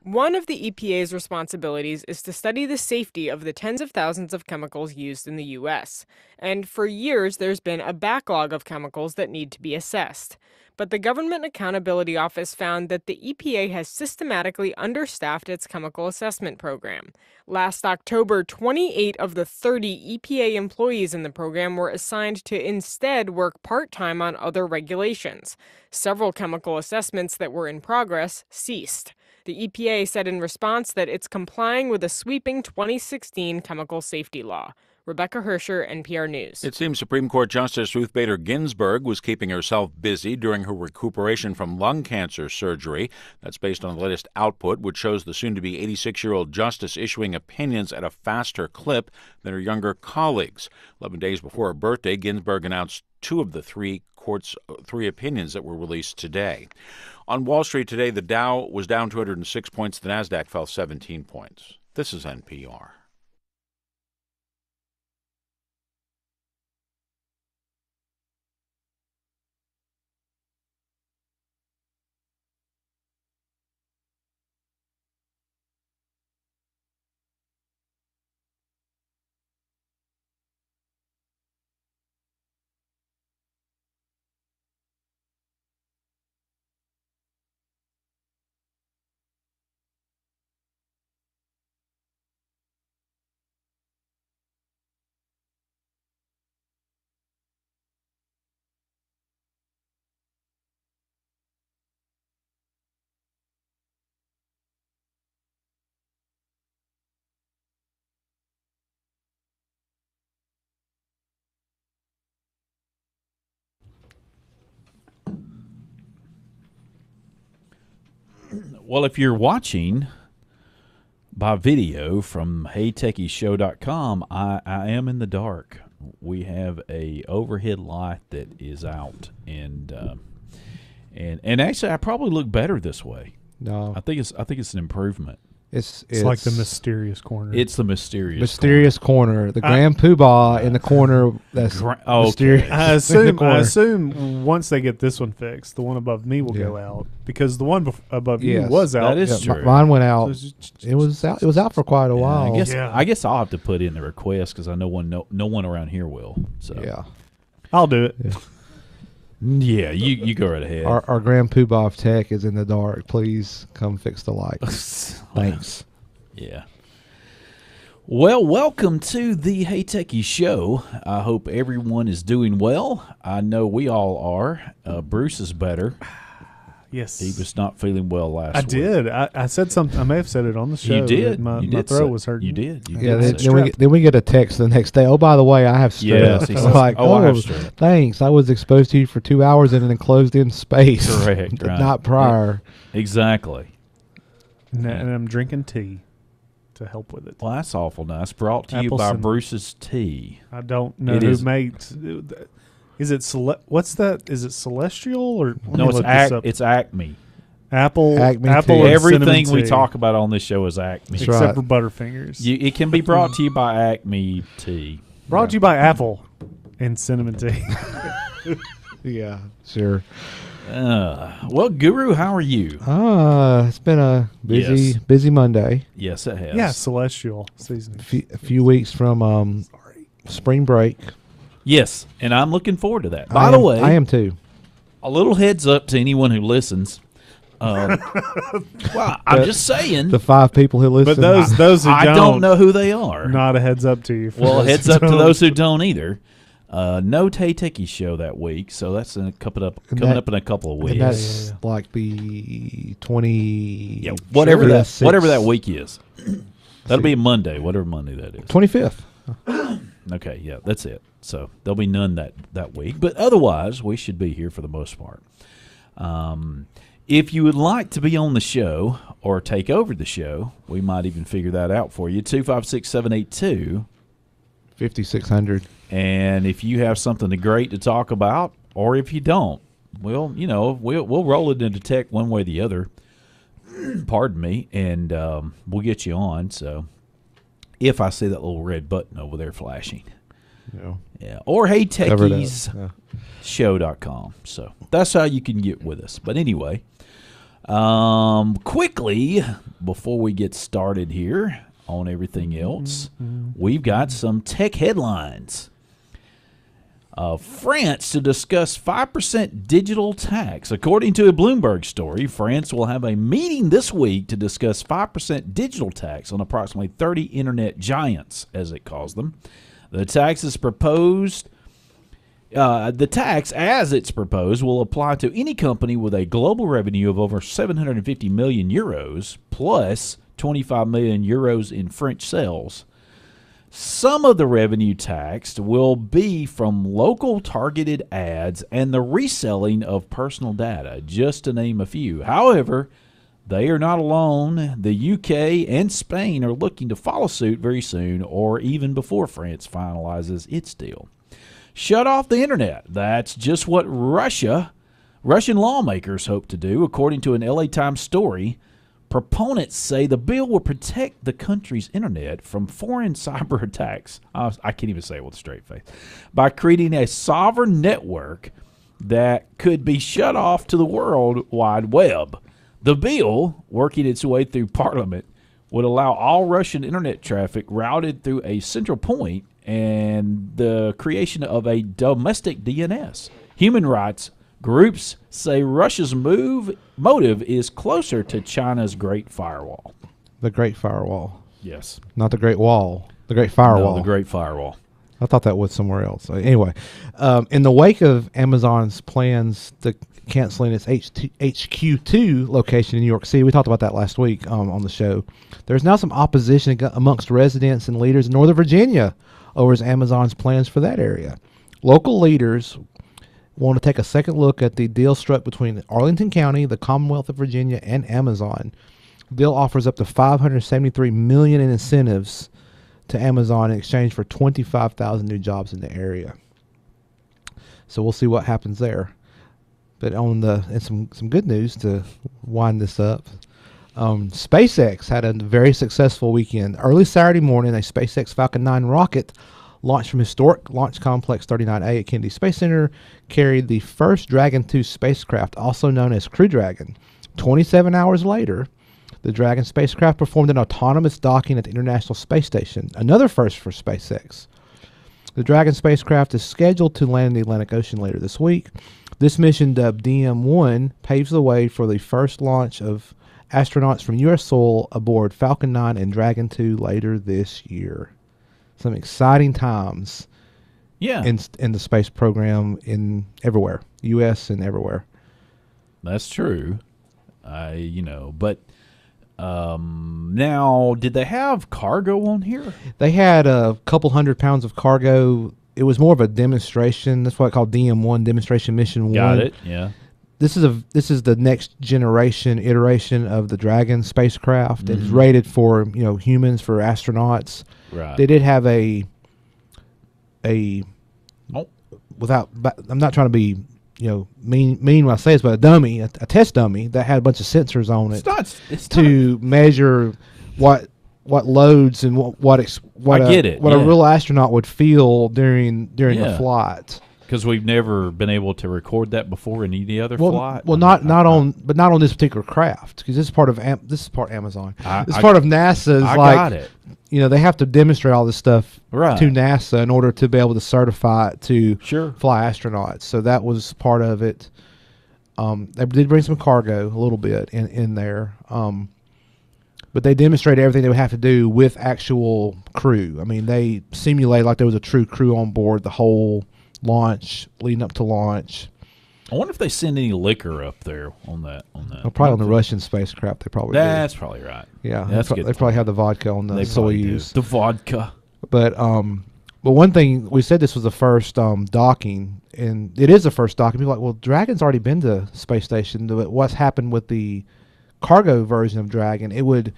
One of the EPA's responsibilities is to study the safety of the tens of thousands of chemicals used in the U.S., and for years there's been a backlog of chemicals that need to be assessed. But the Government Accountability Office found that the EPA has systematically understaffed its chemical assessment program. Last October, 28 of the 30 EPA employees in the program were assigned to instead work part-time on other regulations. Several chemical assessments that were in progress ceased. The EPA said in response that it's complying with a sweeping 2016 chemical safety law. Rebecca Hersher, NPR News. It seems Supreme Court Justice Ruth Bader Ginsburg was keeping herself busy during her recuperation from lung cancer surgery. That's based on the latest output, which shows the soon-to-be 86-year-old justice issuing opinions at a faster clip than her younger colleagues. 11 days before her birthday, Ginsburg announced two of the three opinions that were released today. On Wall Street today, the Dow was down 206 points. The Nasdaq fell 17 points. This is NPR. Well, if you're watching by video from HeyTechiesShow.com, I am in the dark. We have a overhead light that is out, and actually, I probably look better this way. No, I think it's an improvement. It's like the mysterious corner. It's the mysterious corner. The Grand Poobah in the corner. That's mysterious. Okay. I assume once they get this one fixed, the one above me will go out because the one above you was out. That is true. Mine went out. It was out. It was out for quite a while. I guess I'll have to put in the request because I know no one around here will. So yeah, I'll do it. Yeah, you go right ahead. Our Grand Poobah of tech is in the dark. Please come fix the lights. Thanks. Yeah. Well, welcome to the Hey Techie Show. I hope everyone is doing well. I know we all are. Bruce is better. Yes. He was not feeling well last week. I did. I said something. I may have said it on the show. You did. My did throat was hurting. You did. Then we get a text the next day. Oh, by the way, I have strep. Yes, I'm like, I have strep. Thanks. I was exposed to you for 2 hours in an enclosed-in space. Correct. Right. Not prior. Yeah, exactly. And I'm drinking tea to help with it. Well, that's awful nice. Brought to you by Bruce's Tea. I don't know who makes. Is it what's that? Is it Celestial or no? It's Acme. Apple. Acme Apple. tea. Everything we talk about on this show is Acme, except for Butterfingers. It can be brought to you by Acme Tea. Brought to you by Apple and cinnamon tea. Yeah, sure. Well, Guru, how are you? It's been a busy Monday. Yes, it has. Yeah, Celestial season. A few weeks from spring break. Yes, and I'm looking forward to that. By the way, I am too. A little heads up to anyone who listens. Well, I'm just saying. The 5 people who listen. But those who don't know who they are. Not a heads up to you. Well, heads up to those who don't either. No Tay Techie show that week, so that's coming up in a couple of weeks. And that's like the 20. Yeah, whatever that week is. That'll be Monday, whatever Monday that is. 25th. Okay, yeah, that's it. So there'll be none that week, but otherwise we should be here for the most part. If you would like to be on the show or take over the show, we might even figure that out for you. 256-782-5600. And if you have something great to talk about, or if you don't, we'll roll it into tech one way or the other. Pardon me, and we'll get you on. So if I see that little red button over there flashing. Yeah. Or HeyTechiesShow.com. So that's how you can get with us. But anyway, Quickly, before we get started here on everything else, we've got some tech headlines. France to discuss 5% digital tax. According to a Bloomberg story, France will have a meeting this week to discuss 5% digital tax on approximately 30 internet giants, as it calls them. The tax is proposed. The tax, as it's proposed, will apply to any company with a global revenue of over 750 million euros plus 25 million euros in French sales. Some of the revenue taxed will be from local targeted ads and the reselling of personal data, just to name a few. However, they are not alone. The UK and Spain are looking to follow suit very soon, or even before France finalizes its deal. Shut off the internet. That's just what Russian lawmakers hope to do, according to an LA Times story. Proponents say the bill will protect the country's internet from foreign cyber attacks. I can't even say it with a straight face. By creating a sovereign network that could be shut off to the World Wide Web. The bill, working its way through Parliament, would allow all Russian internet traffic routed through a central point and the creation of a domestic DNS. Human rights groups say Russia's motive is closer to China's Great Firewall. The Great Firewall. Yes. Not the Great Wall. The Great Firewall. No, the Great Firewall. I thought that was somewhere else. Anyway, in the wake of Amazon's plans to canceling its HQ2 location in New York City, we talked about that last week on the show, there's now some opposition amongst residents and leaders in Northern Virginia over Amazon's plans for that area. Local leaders want to take a second look at the deal struck between Arlington County, the Commonwealth of Virginia, and Amazon. The deal offers up to $573 million in incentives to Amazon in exchange for 25,000 new jobs in the area. So we'll see what happens there. But and some good news to wind this up. SpaceX had a very successful weekend. Early Saturday morning, a SpaceX Falcon 9 rocket launched from historic Launch Complex 39A at Kennedy Space Center, carried the first Dragon 2 spacecraft, also known as Crew Dragon. 27 hours later, the Dragon spacecraft performed an autonomous docking at the International Space Station, another first for SpaceX. The Dragon spacecraft is scheduled to land in the Atlantic Ocean later this week. This mission, dubbed DM-1, paves the way for the first launch of astronauts from U.S. soil aboard Falcon 9 and Dragon 2 later this year. Some exciting times in the space program in everywhere, U.S. and everywhere. That's true. But now, did they have cargo on here? They had a couple 100 pounds of cargo. It was more of a demonstration. That's why it's called DM-1, Demonstration Mission 1. Got it, yeah. This is the next generation iteration of the Dragon spacecraft. Mm-hmm. It's rated for humans, for astronauts. Right. They did have without. I'm not trying to be mean when I say this, but a dummy, a test dummy that had a bunch of sensors on it to measure what loads and what a real astronaut would feel during the flight. Because we've never been able to record that before in any other flight. Well, not on this particular craft, because this is part of Amazon. This is part of NASA's. Got it. They have to demonstrate all this stuff to NASA in order to be able to certify it to fly astronauts. So that was part of it. They did bring some cargo, a little bit in there, but they demonstrated everything they would have to do with actual crew. I mean, they simulated like there was a true crew on board the whole launch, leading up to launch. I wonder if they send any liquor up there on that. Well, probably on the Russian spacecraft, they probably That's do. probably right. Yeah, that's they probably have the vodka on the Soyuz. The vodka. But one thing, we said this was the first docking, and it is the first docking. People are like, well, Dragon's already been to space station. But what's happened with the cargo version of Dragon? It would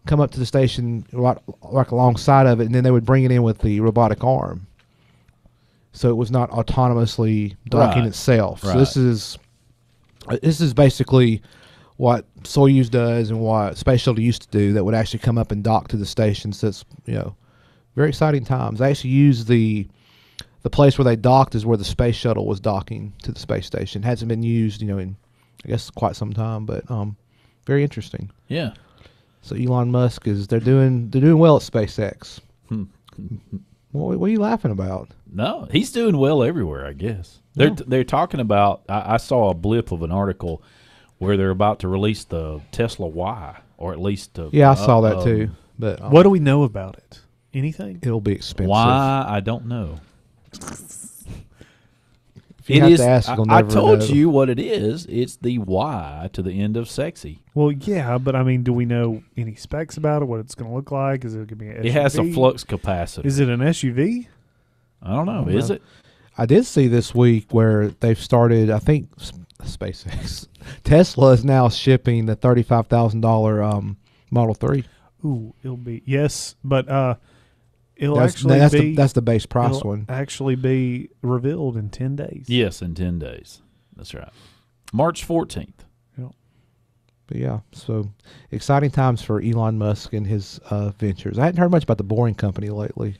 come up to the station like alongside of it, and then they would bring it in with the robotic arm. So it was not autonomously docking itself. Right. So this is basically what Soyuz does and what Space Shuttle used to do, that would actually come up and dock to the station. So it's very exciting times. They actually use the place where they docked is where the Space Shuttle was docking to the space station. It hasn't been used in I guess quite some time, but Very interesting. Yeah. So Elon Musk they're doing well at SpaceX. What are you laughing about? No, he's doing well everywhere, I guess. They're talking about. I saw a blip of an article where they're about to release the Tesla Y, or at least I saw that too. But what do we know about it? Anything? It'll be expensive. Why, I don't know. If you have to ask, you'll I never told know. you what it is. It's the Y to the end of sexy. Well, yeah, but I mean, do we know any specs about it? What it's going to look like? Is it going to be an SUV? It has a flux capacitor. Is it an SUV? I don't know. Is it? I did see this week where they've started. I think SpaceX, Tesla is now shipping the $35,000 Model 3. Ooh, it'll be but That's the base price one. Actually be revealed in 10 days. Yes, in 10 days. That's right. March 14th. But yeah, so exciting times for Elon Musk and his ventures. I hadn't heard much about the Boring Company lately.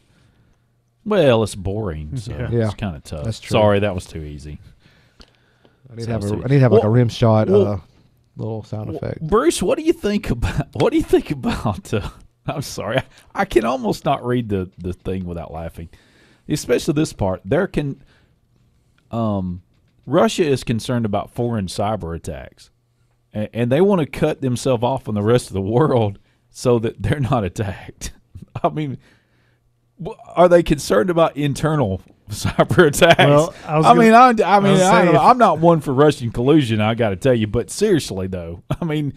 Well, it's boring, so Yeah. it's kind of tough. That's true. Sorry, that was too easy. I need to have like a rim shot little sound effect. Bruce, what do you think about I'm sorry. I can almost not read the thing without laughing. Especially this part. Russia is concerned about foreign cyber attacks. And they want to cut themselves off from the rest of the world so that they're not attacked. I mean, are they concerned about internal cyber attacks? Well, I'm not one for Russian collusion, I got to tell you, but seriously though, I mean,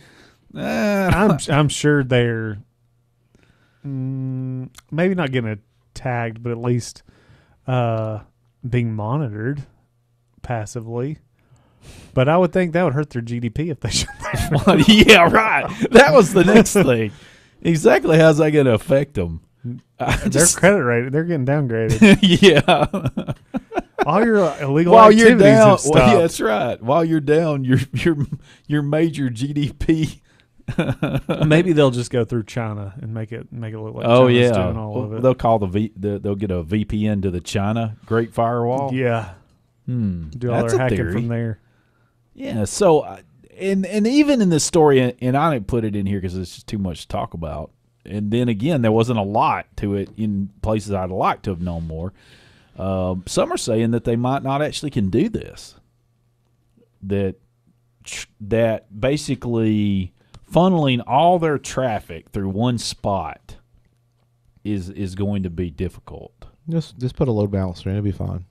I'm sure they're maybe not getting tagged, but at least being monitored passively. But I would think that would hurt their GDP if they shut that. Well, yeah, right. That was the next thing. Exactly, how's that going to affect them? Their credit rating, they're getting downgraded. Yeah. All your illegal While activities you're down, have stopped. well, yeah, that's right. While you're down, your major GDP. Maybe they'll just go through China and make it look like Oh China's yeah, doing all of it. they'll call they'll get a VPN to the China Great Firewall. Yeah, do all That's their a hacking theory. from there. Yeah, so and even in this story, and I didn't put it in here because it's just too much to talk about. And then again, there wasn't a lot to it in places I'd like to have known more. Some are saying that they might not actually can do this. That basically funneling all their traffic through one spot is going to be difficult. Just put a load balancer in, it'll be fine.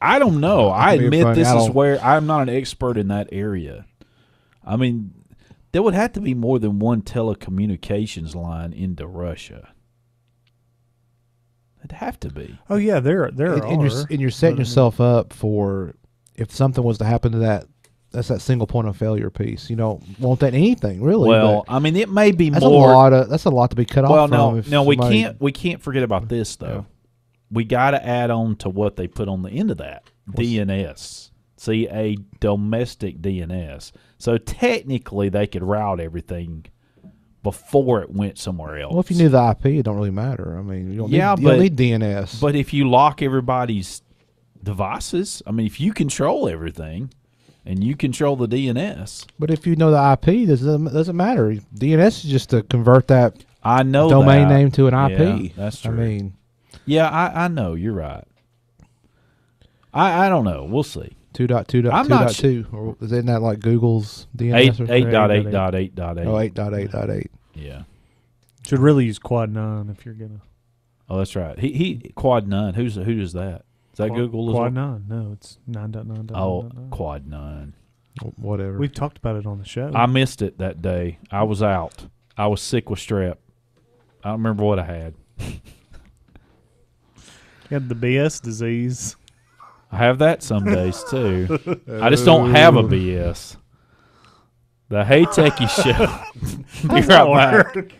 I don't know. I It'll be admit fine. this is where I'm not an expert in that area. I mean, there would have to be more than one telecommunications line into Russia. It'd have to be. Oh yeah, there are. And you're setting yourself up for if something was to happen to that. That's that single point of failure piece. You don't want that in anything really. Well, I mean, it may be that's more. That's a lot to be cut off Well, from. no, we can't forget about this though. Yeah. We got to add on to what they put on the end of that DNS. See, a domestic DNS. So technically, they could route everything before it went somewhere else. Well, if you knew the IP, it don't really matter. I mean, you don't need DNS. But if you lock everybody's devices, I mean, if you control everything and you control the DNS. But if you know the IP, it doesn't matter. DNS is just to convert that domain name to an IP. Yeah, that's true. I mean, yeah, I know. You're right. I don't know. We'll see. 2.2.2.2. Or isn't that like Google's DNS? 8.8.8.8.8. Oh, 8.8.8. Yeah. Should really use Quad 9 if you're gonna. Oh, that's right. He Quad 9. Who is that? Is that Google? Quad as well? 9. No, it's 9.9. Oh, Quad 9. Whatever. We've talked about it on the show. I missed it that day. I was out. I was sick with strep. I don't remember what I had. You had the BS disease. I have that some days too. I just don't have a BS. The Hey Techies Show. Be right back.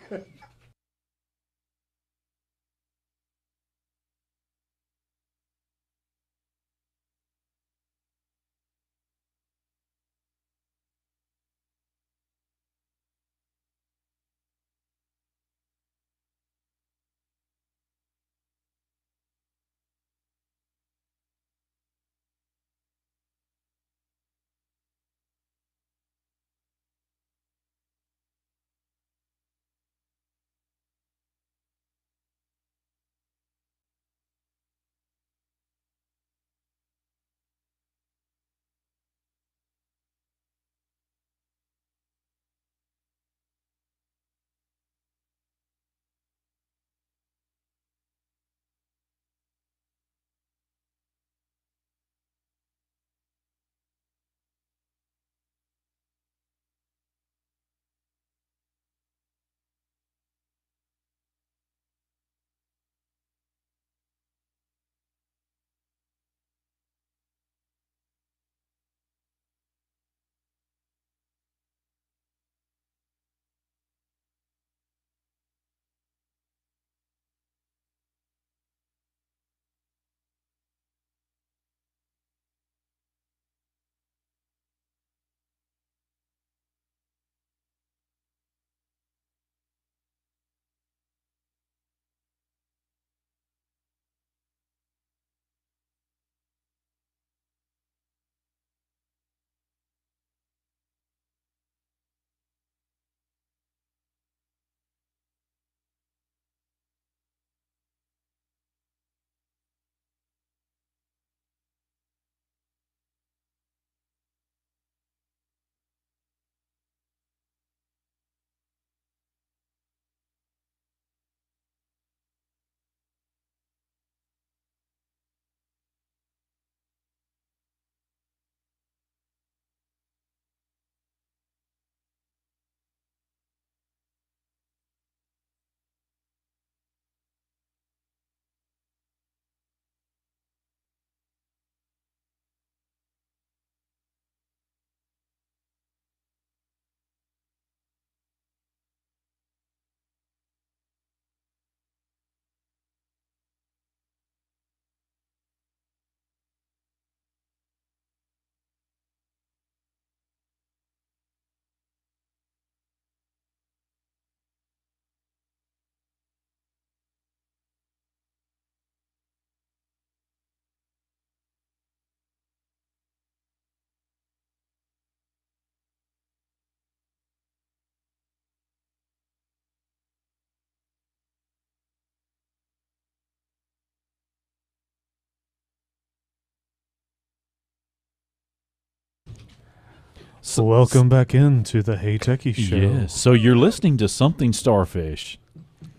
So, Welcome back into the Hey Techies show. Yes. So you're listening to Something Starfish.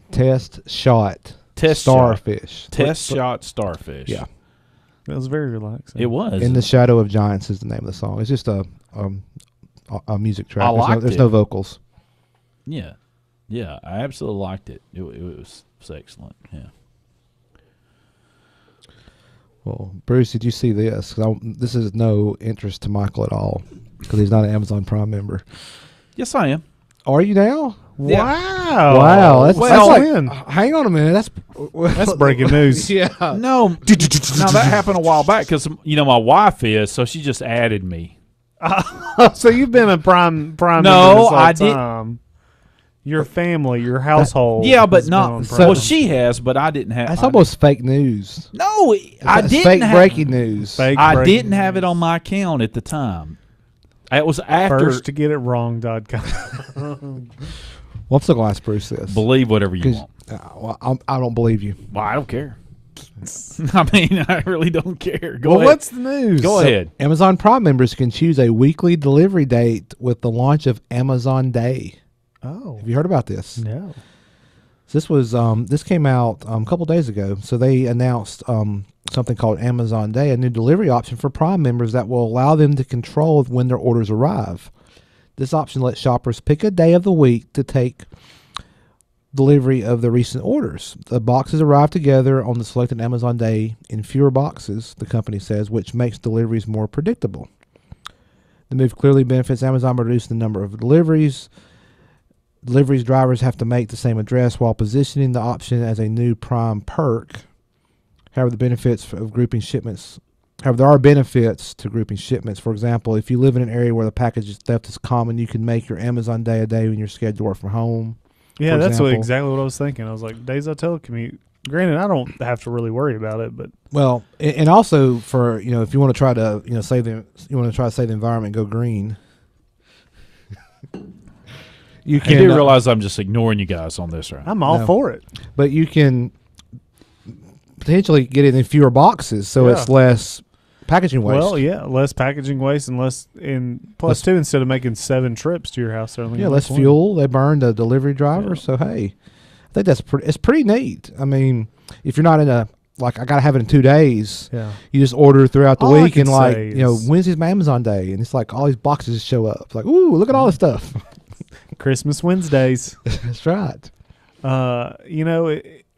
Test shot. Test starfish. Test shot starfish. Yeah. That was very relaxing. It was. In the Shadow of Giants is the name of the song. It's just a music track. I liked there's it. no vocals. Yeah. Yeah. I absolutely liked it. It was excellent. Yeah. Well, Bruce, did you see this? 'Cause this is no interest to Michael at all because he's not an Amazon Prime member. Yes, I am. Are you now? Wow. Wow. That's like, when? hang on a minute. That's breaking news. Yeah. No. Now that happened a while back because my wife is, so she just added me. So you've been a prime No, member this whole I didn't. time. Your family, your household. Yeah, but has been on not. Prime. Well, she has, but I didn't have. That's almost fake news. No, I That's didn't. fake have, breaking news. Fake I breaking didn't have it news. on my account at the time. It was after. First to get it wrong.com. Well, I'm still going to ask Bruce this. Believe whatever you 'Cause, want. I don't believe you. Well, I don't care. I mean, I really don't care. Go Well, ahead. what's the news? Go ahead. Amazon Prime members can choose a weekly delivery date with the launch of Amazon Day. Oh. Have you heard about this? No. So this came out a couple days ago. So they announced something called Amazon Day, a new delivery option for Prime members that will allow them to control when their orders arrive. This option lets shoppers pick a day of the week to take delivery of the recent orders. The boxes arrive together on the selected Amazon Day in fewer boxes, the company says, which makes deliveries more predictable. The move clearly benefits Amazon by reducing the number of deliveries. Deliveries drivers have to make the same address while positioning the option as a new Prime perk. However, there are benefits to grouping shipments. For example, if you live in an area where the package theft is common, you can make your Amazon Day a day when you're scheduled to work from home. Yeah, For that's example. exactly what I was thinking. I was like, days I telecommute. Granted, I don't have to really worry about it, but Well, and also for if you want to try to save the environment, go green. You I can do realize I'm just ignoring you guys on this, right? I'm all No. for it. but you can potentially get it in fewer boxes, so Yeah. it's less packaging waste. Well, yeah, less packaging waste and plus Less- too, instead of making 7 trips to your house, they're only Yeah, gonna less make one. fuel. They burn the delivery driver. Yeah. So hey, I think it's pretty neat. I mean, if you're not in I gotta have it in 2 days. Yeah. You just order throughout the All I week, can and say is- Wednesday's my Amazon Day, and it's like all these boxes show up. It's like, ooh, look at all this stuff. Christmas Wednesdays. That's right.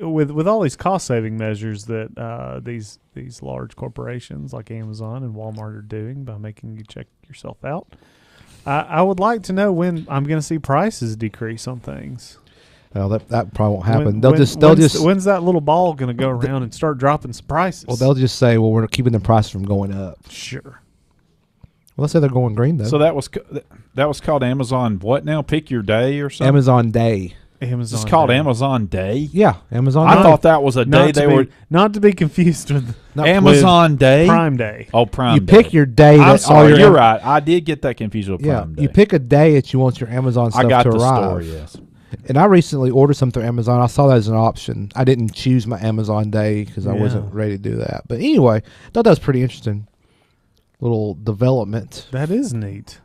With all these cost saving measures that these large corporations like Amazon and Walmart are doing by making you check yourself out, I would like to know when I'm going to see prices decrease on things. Well, that probably won't happen. When- they'll when- just when's that little ball going to go around and start dropping some prices? they'll just say, well, we're keeping the price from going up. sure. Well, let's say they're going green though. So that was called Amazon. What now? Pick your day or something. Amazon Day. Amazon. It's called Day. Amazon Day. Yeah, Amazon. I Day. thought that was a day Not to they be, were not to be confused with Not- Amazon Day. Prime Day. Oh, Prime. You Day. pick your day. I'm that sorry. all your You're right. I did get that confused with Yeah, Prime Day. you pick a day that you want your Amazon stuff I got to the arrive. story. Yes. And I recently ordered some through Amazon. I saw that as an option. I didn't choose my Amazon Day because I Yeah. wasn't ready to do that. But anyway, I thought that was pretty interesting. Little development. That is neat.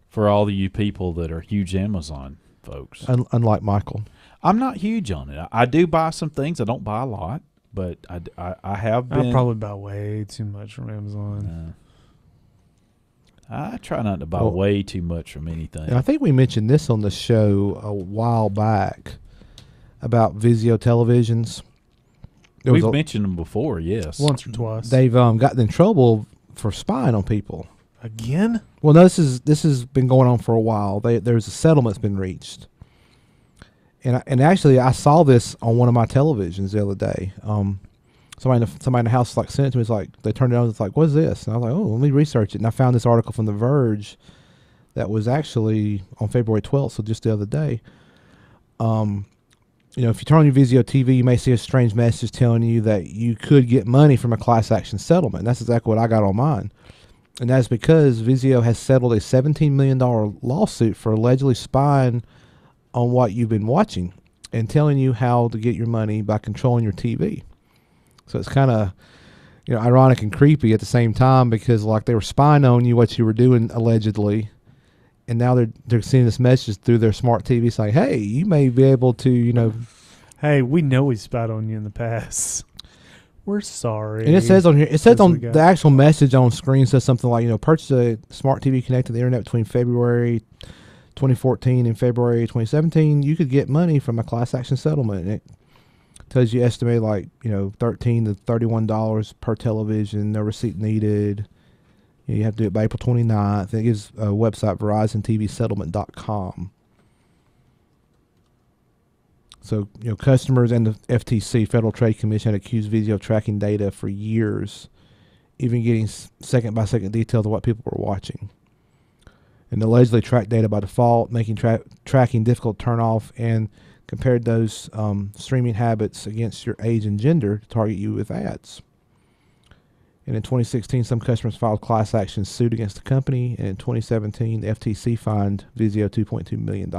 For all of you people that are huge Amazon folks, Unlike Michael. I'm not huge on it. I do buy some things. I don't buy a lot, but I have been. I probably buy way too much from Amazon. I try not to buy Well, way too much from anything. And I think we mentioned this on the show a while back about Vizio televisions. There was We've a- mentioned them before. Yes. Once or twice. They've gotten in trouble for spying on people. Again? Well, no, this has been going on for a while. There's a settlement's been reached, and actually I saw this on one of my televisions the other day. Somebody in the house sent it to me. It's like they turned it on. It's like, what is this? And I was like, oh, let me research it. And I found this article from The Verge that was actually on February 12th, so just the other day. If you turn on your Vizio TV, you may see a strange message telling you that you could get money from a class action settlement. That's exactly what I got on mine. And that's because Vizio has settled a $17 million lawsuit for allegedly spying on what you've been watching and telling you how to get your money by controlling your TV. So it's kind of ironic and creepy at the same time because like they were spying on you, what you were doing allegedly, and now they're sending this message through their smart TV saying, "Hey, you may be able to, Hey, we know we spied on you in the past. We're sorry. And it says on here, We got- the actual message on screen says something like, purchase a smart TV connected to the internet between February 2014 and February 2017. You could get money from a class action settlement. And it tells you estimate like, $13 to $31 per television, no receipt needed. You have to do it by April 29th. It gives a website, VerizonTVSettlement.com. So, customers and the FTC, Federal Trade Commission, had accused Vizio of tracking data for years, even getting second-by-second details of what people were watching. And allegedly tracked data by default, making tracking difficult to turn off, and compared those streaming habits against your age and gender to target you with ads. And in 2016, some customers filed class action suit against the company, and in 2017, the FTC fined Vizio $2.2 million.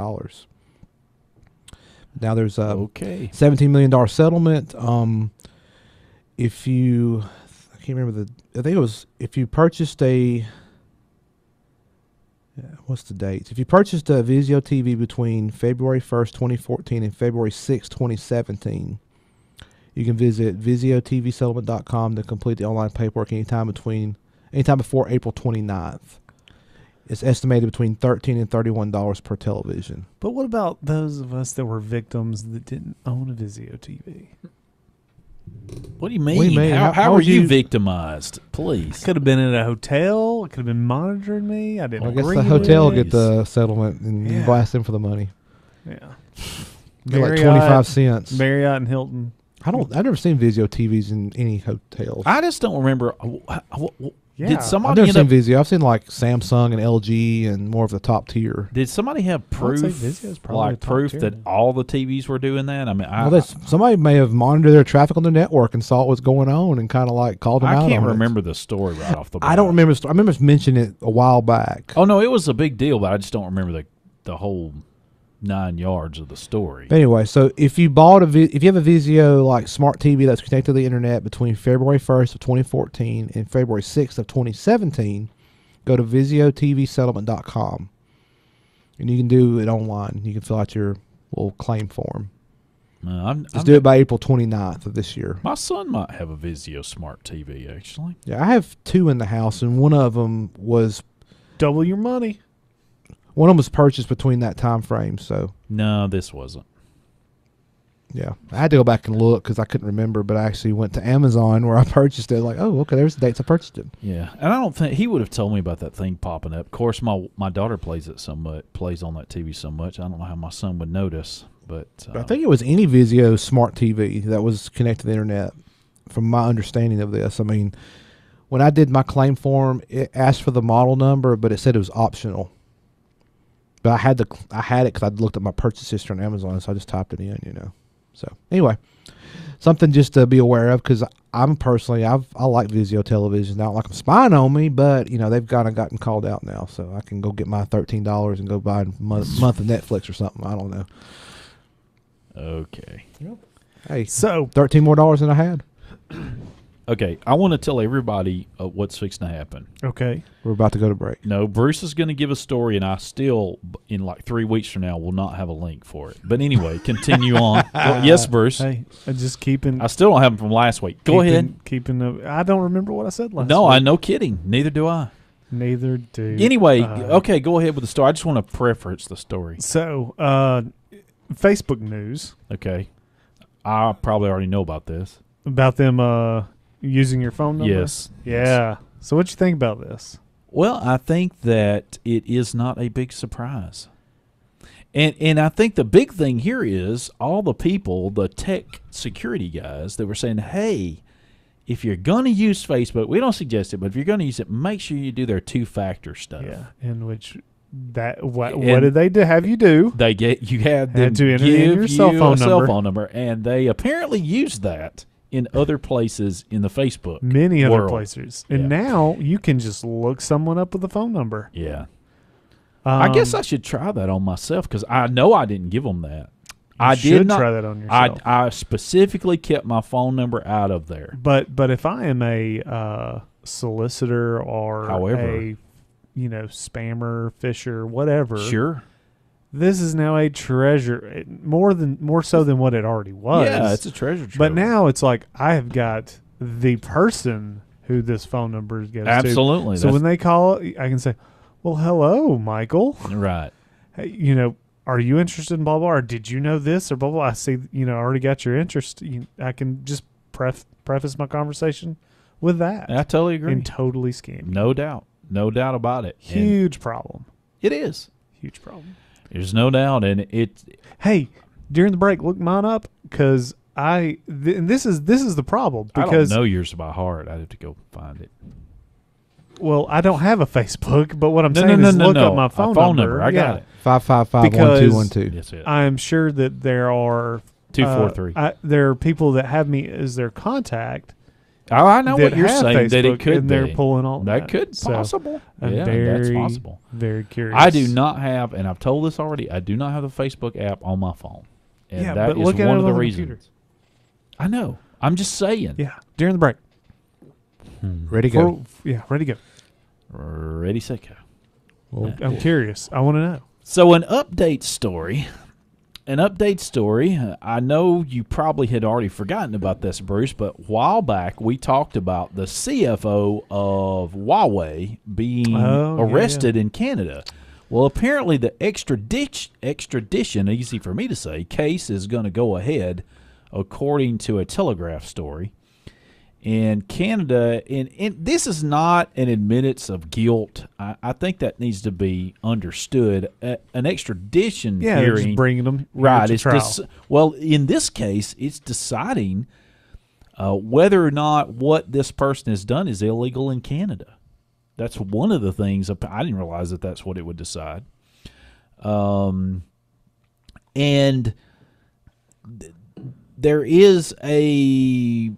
Now there's a $17 million settlement. If you, I can't remember I think it was, if you purchased what's the dates? If you purchased a Vizio TV between February 1st, 2014 and February 6th, 2017, you can visit VizioTVSettlement.com to complete the online paperwork anytime before April 29th. It's estimated between $13 and $31 per television. But what about those of us that were victims that didn't own a Vizio TV? What do you mean? What do you mean? How How were would you you- victimized? Please. Could have been in a hotel. It could have been monitoring me. I didn't Well, I guess agree the hotel will with get the settlement and you Yeah. blast them for the money. Yeah. Get like 25 cents. Marriott and Hilton. I've never seen Vizio TVs in any hotels. I just don't remember. Yeah. Did I've somebody never end seen up? Vizio. I've seen like Samsung and LG and more of the top tier. Did somebody have I would say proof, Vizio's probably like top proof tier. that all the TVs were doing that? I mean, Somebody may have monitored their traffic on the network and saw what was going on and kind of like called them out I can't on it. remember the story right off the bat. I don't remember. I remember mentioning it a while back. Oh no, it was a big deal, but I just don't remember the whole 9 yards of the story. But anyway, so if you if you have a Vizio like smart TV that's connected to the internet between February 1st of 2014 and February 6th of 2017, go to VizioTVSettlement.com, and you can do it online. You can fill out your little claim form. Just do it by April 29th of this year. My son might have a Vizio smart TV actually. Yeah, I have two in the house, and one of them was Double your money. purchased between that time frame. So No, this wasn't. yeah, I had to go back and look because I couldn't remember. But I actually went to Amazon where I purchased it. Like, oh, okay, there's the dates I purchased it. Yeah, and I don't think he would have told me about that thing popping up. Of course, my daughter plays on that TV so much. I don't know how my son would notice, but I think it was any Vizio smart TV that was connected to the internet. From my understanding of this, I mean, when I did my claim form, it asked for the model number, but it said it was optional. But I had it because I looked at my purchase history on Amazon, so I just typed it in, So anyway, something just to be aware of because I'm personally I like Vizio television. I don't like them spying on me, but they've kind of gotten called out now, so I can go get my $13 and go buy a month of Netflix or something. I don't know. okay. Hey, So $13 more than I had. Okay, I want to tell everybody what's fixing to happen. okay. We're about to go to break. No, Bruce is going to give a story, and I still, in like 3 weeks from now, will not have a link for it. But anyway, continue on. Well, yes, Bruce. Hey, just keeping. I still don't have them from last week. Go ahead. Keeping. I don't remember what I said last. No, week. no kidding. Neither do I. Neither do. Anyway, I. okay, go ahead with the story. I just want to preference the story. So, Facebook news Okay. I probably already know about this. about them using your phone number. Yes. Yeah. So, what you think about this? Well, I think that it is not a big surprise. And I think the big thing here is all the people, the tech security guys that were saying, hey, if you're going to use Facebook, we don't suggest it, but if you're going to use it, make sure you do their two-factor stuff. Yeah. In which what And did they have you do? They you had them Had to enter give in your you cell phone a cell number. phone number, and they apparently used that in other places in the Facebook Many other world. places. And Yeah. now you can just look someone up with a phone number. Yeah. I guess Um, I should try that on myself because I know I didn't give them that. I should did not try that on yourself. I specifically kept my phone number out of there. But if I am a solicitor or However, a spammer, fisher, whatever, Sure. this is now a treasure more so than what it already was. Yeah, it's a treasure trove. But now it's like I have got the person who this phone number goes to. Absolutely. So when they call, I can say, "Well, hello, Michael. Right. Hey, are you interested in blah blah? Or did you know this or blah blah? I see, I already got your interest. I can just preface my conversation with that. I totally agree. And totally scam you. No doubt. No doubt about it. And Huge problem. it is. Huge problem. There's no doubt. And Hey, during the break, look mine up because and this is the problem because I don't know yours by heart. I'd have to go find it. well, I don't have a Facebook, but what I'm saying is look up my phone number. I got it. 555-1212. That's it. I'm sure that there are 243. there are people that have me as their contact. I know that what you're have saying. That it Facebook, could and be. they're pulling all That could So possible. I'm Yeah, very, that's possible. very curious. I do not have, and I've told this already. I do not have the Facebook app on my phone, and Yeah, that but is look at one it of the on the reasons. computer. I know. I'm just saying. Yeah, during the break. Ready to go. Ready to go. Ready, set, go. Well, I'm curious. I want to know. So an update story. I know you probably had already forgotten about this, Bruce, but a while back we talked about the CFO of Huawei being arrested in Canada. Well, apparently the extradition, easy for me to say, case is going to go ahead, according to a Telegraph story. And Canada, and this is not an admittance of guilt. I think that needs to be understood. An extradition Yeah, they're hearing, just bringing them right? to It's trial. well, in this case, it's deciding whether or not what this person has done is illegal in Canada. That's one of the things. I didn't realize that that's what it would decide. And there is a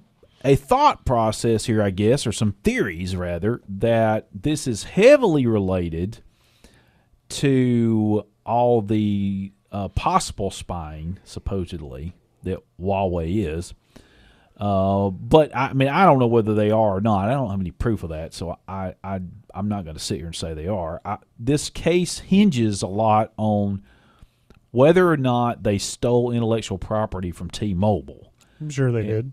thought process here, I guess, or some theories rather, that this is heavily related to all the possible spying, supposedly, that Huawei is. But I mean, I don't know whether they are or not. I don't have any proof of that, so I'm not going to sit here and say they are. This case hinges a lot on whether or not they stole intellectual property from T-Mobile. I'm sure they did.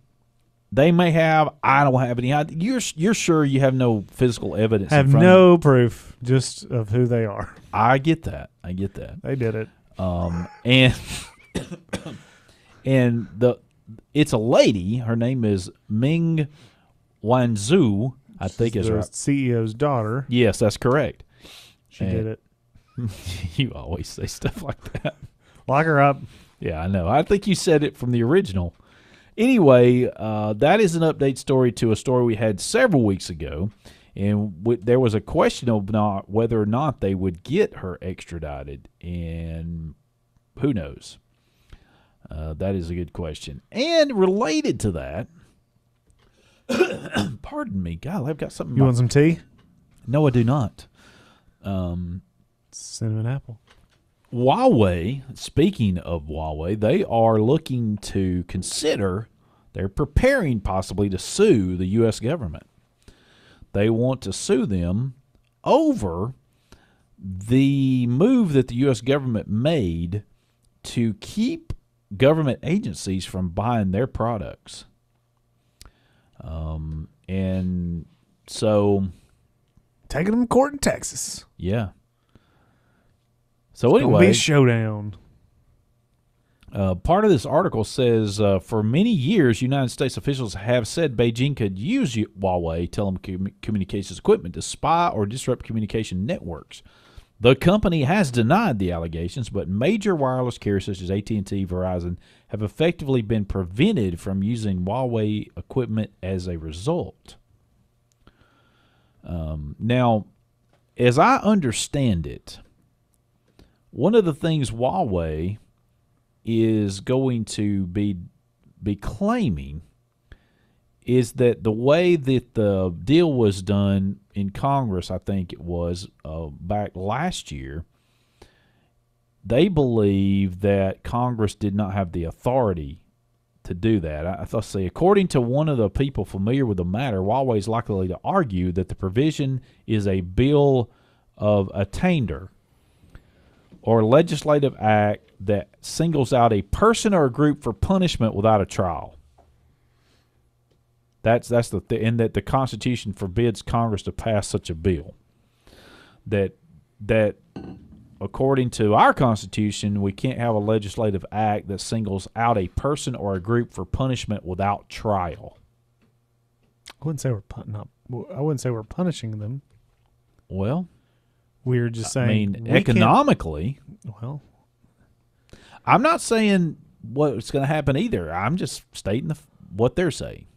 They may have. I don't have any idea. You're sure you have no physical evidence? Have in front no proof, just of who they are. I get that. They did it. And it's a lady. Her name is Ming Wanzhou. I think is the right. CEO's daughter. Yes, that's correct. She did it. You always say stuff like that. Lock her up. Yeah, I know. I think you said it from the original. Anyway, that is an update story to a story we had several weeks ago, and there was a question of whether or not they would get her extradited, and who knows? That is a good question. And related to that, pardon me, God, I've got something. You want some tea? No, I do not. Cinnamon apple. Huawei, speaking of Huawei, they are looking to consider, they're preparing possibly to sue the U.S. government. They want to sue them over the move that the U.S. government made to keep government agencies from buying their products. And so... Taking them to court in Texas. Yeah. So Gonna anyway, be a showdown. part of this article says, for many years, United States officials have said Beijing could use Huawei telecommunications equipment to spy or disrupt communication networks. The company has denied the allegations, but major wireless carriers such as AT&T, Verizon have effectively been prevented from using Huawei equipment as a result. Now, as I understand it, one of the things Huawei is going to be claiming is that the way that the deal was done in Congress, I think it was back last year, they believe that Congress did not have the authority to do that. Let's see. According to one of the people familiar with the matter, Huawei is likely to argue that the provision is a bill of attainder or legislative act that singles out a person or a group for punishment without a trial. That's and that the Constitution forbids Congress to pass such a bill. That according to our Constitution, we can't have a legislative act that singles out a person or a group for punishment without trial. I wouldn't say we're punishing them. Well, We're just saying. I mean, economically. Well, I'm not saying what's going to happen either. I'm just stating what they're saying.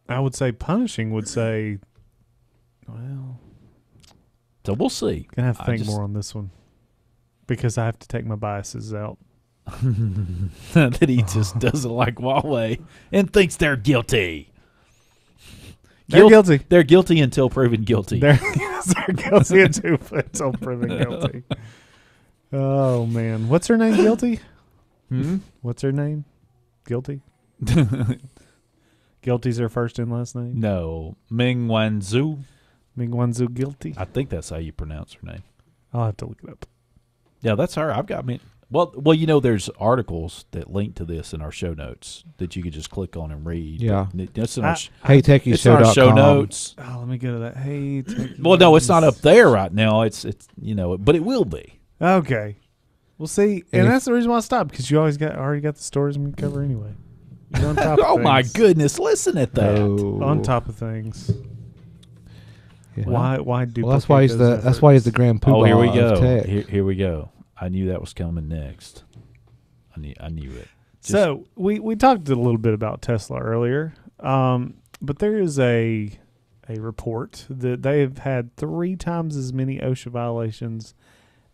I would say punishing would say, well, So we'll see. gonna have to think more on this one because I have to take my biases out. That he just doesn't like Huawei and thinks they're guilty. They're guilty. They're guilty until proven guilty. They're guilty until proven guilty. Oh man, what's her name? Guilty. What's her name? Guilty. Guilty's her first and last name. No, Ming Wanzhou. Ming Wanzhou Guilty. I think that's how you pronounce her name. I'll have to look it up. Yeah, that's her. I've got me. Well, there's articles that link to this in our show notes that you could just click on and read. Yeah. That's in our, Hey, Techies it's in our show notes. Oh, let me go to that. Hey, Techies. Well, no, it's not up there right now. It's but it will be. Okay. We'll see. And And that's the reason why I stopped, because you already got the stories we can cover anyway. You're on top of Oh things. my goodness! Listen at that. Oh. On top of things. Yeah. Why do? Well, that's why he's the grand poobah Oh, here we of go. tech. Here we go. I knew that was coming next. I knew it. So we talked a little bit about Tesla earlier, but there is a report that they have had 3 times as many OSHA violations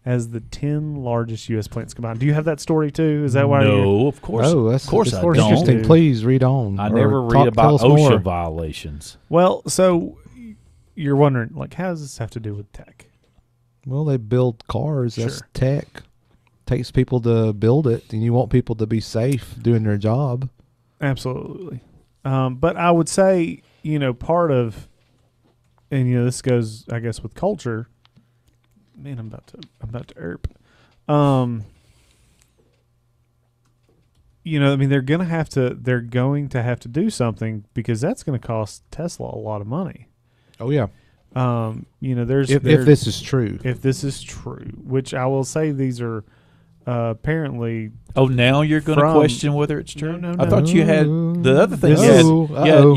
as the 10 largest U.S. plants combined. Do you have that story too? Is that why? No, of course. Oh, that's of course I don't. interesting. Please read on. I or never read tell about us OSHA more. violations. Well, so you're wondering, like, how does this have to do with tech? Well, they build cars. That's Sure. tech. Takes people to build it, and you want people to be safe doing their job. Absolutely. But I would say, part of, and this goes, I guess, with culture. Man, I'm about to erp. I mean, they're going to have to do something, because that's going to cost Tesla a lot of money. Oh yeah. If this is true. if this is true, which I will say these are apparently. Oh, now you're going to From- question whether it's true? No, I thought you had the other thing. Uh-oh.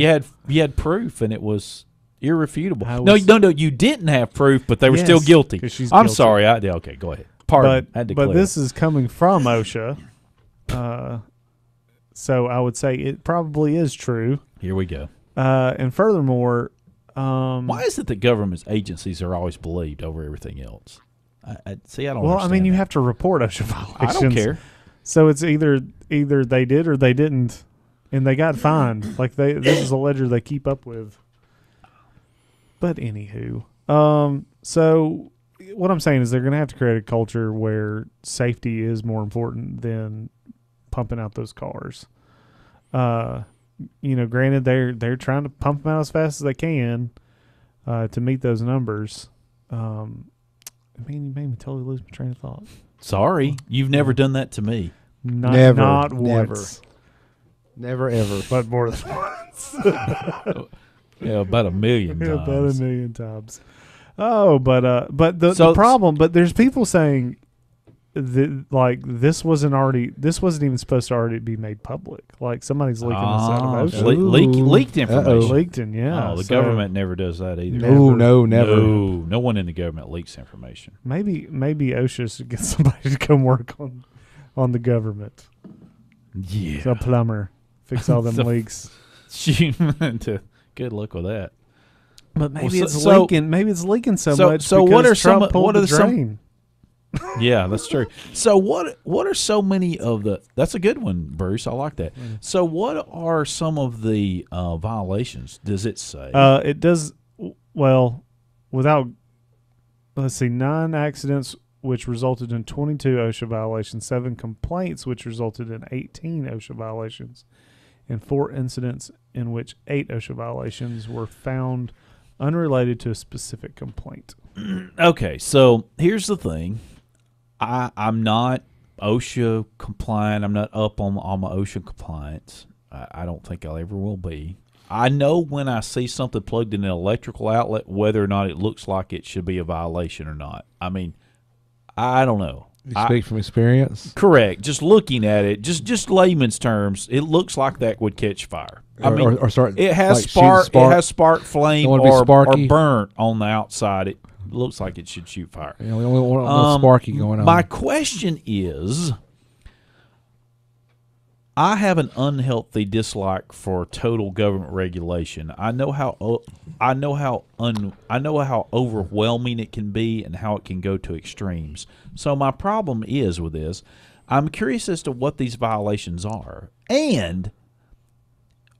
You had proof, and it was irrefutable. I No, was- you didn't have proof, but they were still Yes, guilty. 'cause she's I'm guilty. sorry. Okay, go ahead. Pardon. I had to But clear. this is coming from OSHA, so I would say it probably is true. Here we go. And furthermore, Why is it that government agencies are always believed over everything else? I don't. well, I mean, understand you that. have to report OSHA violations. I don't care. So it's either they did or they didn't, and they got fined. Like this is a ledger they keep up with. But anywho, so what I'm saying is they're going to have to create a culture where safety is more important than pumping out those cars. Granted, they're trying to pump them out as fast as they can to meet those numbers. You made me totally lose my train of thought. Sorry, you've never done that to me. Not never. once, Never ever. but more than once. Yeah, about 1 million times. About 1 million times. Oh, but the So- problem, but there's people saying that, like, this wasn't even supposed to already be made public. Like, somebody's leaking this out of OSHA. Leaked information. Uh-oh. Leaked in, yeah. Oh, the So government never does that either. No, never. No one in the government leaks information. maybe OSHA should get somebody to come work on the government. Yeah. A plumber, fix all them So- leaks. Good luck with that. But maybe Well, it's so- leaking. Maybe it's leaking so so- much. so because what are Trump some- pulled what are the some- drain? Yeah, that's true. So what are so many of the? That's a good one, Bruce. I like that. So what are some of the violations? Does it say? It does well without let's see, 9 accidents, which resulted in 22 OSHA violations, 7 complaints, which resulted in 18 OSHA violations, and 4 incidents in which 8 OSHA violations were found unrelated to a specific complaint. Okay, so here's the thing. I'm not OSHA compliant. I'm not up on my OSHA compliance. I don't think I ever will be. I know when I see something plugged in an electrical outlet whether or not it looks like it should be a violation or not. I mean, I don't know. You speak from experience? Correct. Just looking at it, just layman's terms, it looks like that would catch fire. Or start, it has like, spark. shooting spark. It has spark flame Don't wanna be or sparky. burnt on the outside. It looks like it should shoot fire. You know, we don't want no sparky going on. My question is, I have an unhealthy dislike for total government regulation. I know how overwhelming it can be and how it can go to extremes. So my problem is with this, I'm curious as to what these violations are, and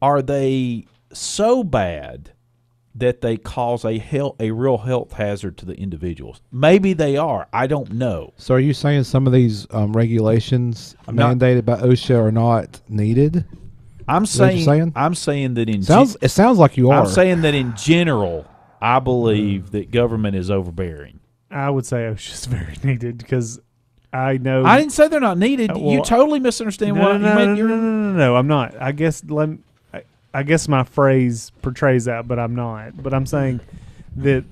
are they so bad that they cause a real health hazard to the individuals? Maybe they are. I don't know. So are you saying some of these regulations mandated by OSHA are not needed? I'm Is that what saying, you're saying? I'm saying that It sounds like you are. I'm saying that in general, I believe that government is overbearing. I would say OSHA's very needed because I know. I didn't say they're not needed. Well, You totally misunderstand what you meant. No, I'm not. I guess my phrase portrays that, but I'm not. But I'm saying that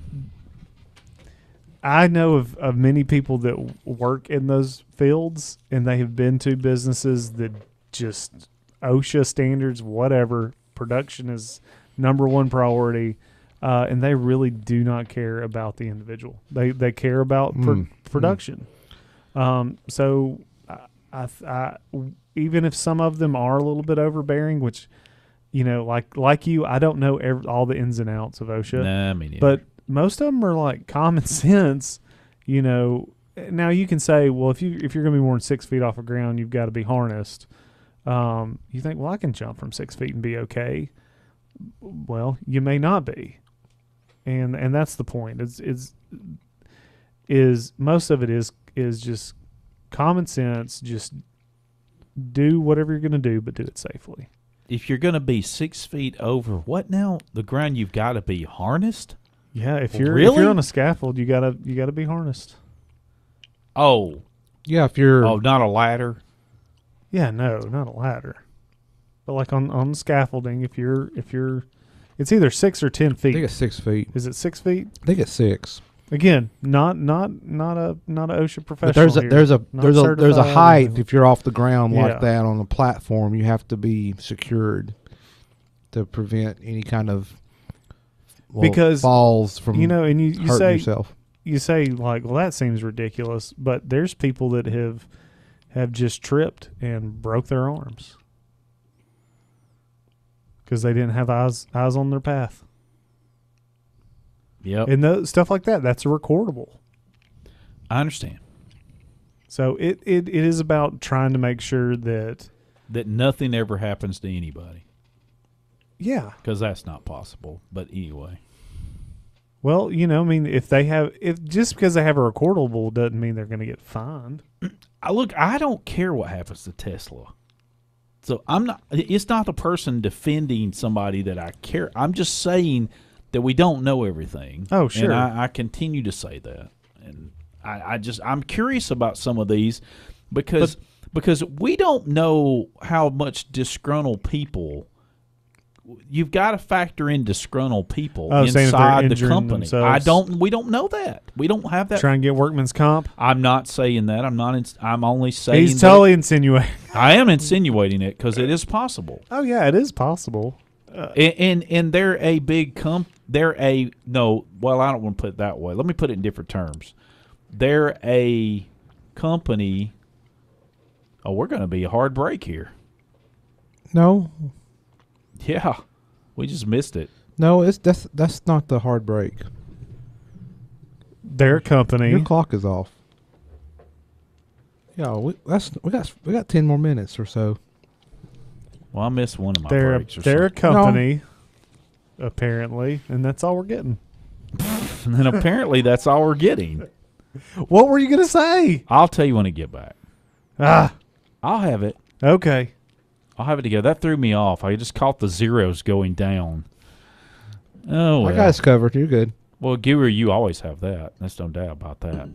I know of many people that work in those fields, and they have been to businesses that just OSHA standards, whatever, production is number one priority, and they really do not care about the individual. They care about production. So I even if some of them are a little bit overbearing, which, you know, like you, I don't know all the ins and outs of OSHA. Nah, me neither. But most of them are like common sense, you know. Now you can say, well, if you're going to be more than 6 feet off the ground, you've got to be harnessed. You think, well, I can jump from 6 feet and be okay. Well, you may not be, and that's the point. Is most of it is just common sense. Just do whatever you're going to do, but do it safely. If you're going to be 6 feet over what now? The ground, you've got to be harnessed? Yeah, if you're Really? on a scaffold, you gotta be harnessed. Oh. Yeah, if you're... Oh, not a ladder? Yeah, no, not a ladder. But like on scaffolding, if you're it's either 6 or 10 I think feet. it's 6 feet. Is it 6 feet? I think it's 6. Again, not a OSHA professional. But there's a here. there's a Not there's a there's a certified, height anything. if you're off the ground Yeah. like that on a platform. You have to be secured to prevent any kind of Because, falls from and you hurting say yourself. you say like, well, that seems ridiculous, but there's people that have just tripped and broke their arms because they didn't have eyes on their path. Yep. And stuff like that, that's recordable. I understand. So it is about trying to make sure that nothing ever happens to anybody, yeah. because that's not possible. But anyway. Well, if just because they have a recordable doesn't mean they're going to get fined. I don't care what happens to Tesla. So it's not the person defending somebody that I care. I'm just saying that we don't know everything. Oh, sure. And I continue to say that. And I'm curious about some of these because we don't know how much disgruntled people. You've got to factor in disgruntled people saying if they're inside the injuring company. themselves. We don't know that. We don't have that. Try and get workman's comp. I'm not saying that. I'm only saying He's totally insinuating. I am insinuating it because it is possible. Oh yeah, it is possible. And they're a big well, I don't want to put it that way. Let me put it in different terms. They're a company. Oh, we're going to be a hard break here. No, Yeah, we just missed it. no, that's not the hard break. Their company. Your clock is off. Yeah, we got 10 more minutes or so. Well, I missed one of my They're breaks. Or a something. company, apparently, and that's all we're getting. And apparently that's all we're getting. What were you going to say? I'll tell you when I get back. Ah, I'll have it. okay. I'll have it together. That threw me off. I just caught the zeros going down. Oh, I well. got us covered. You're good. Well, Guru, you always have that. There's no doubt about that.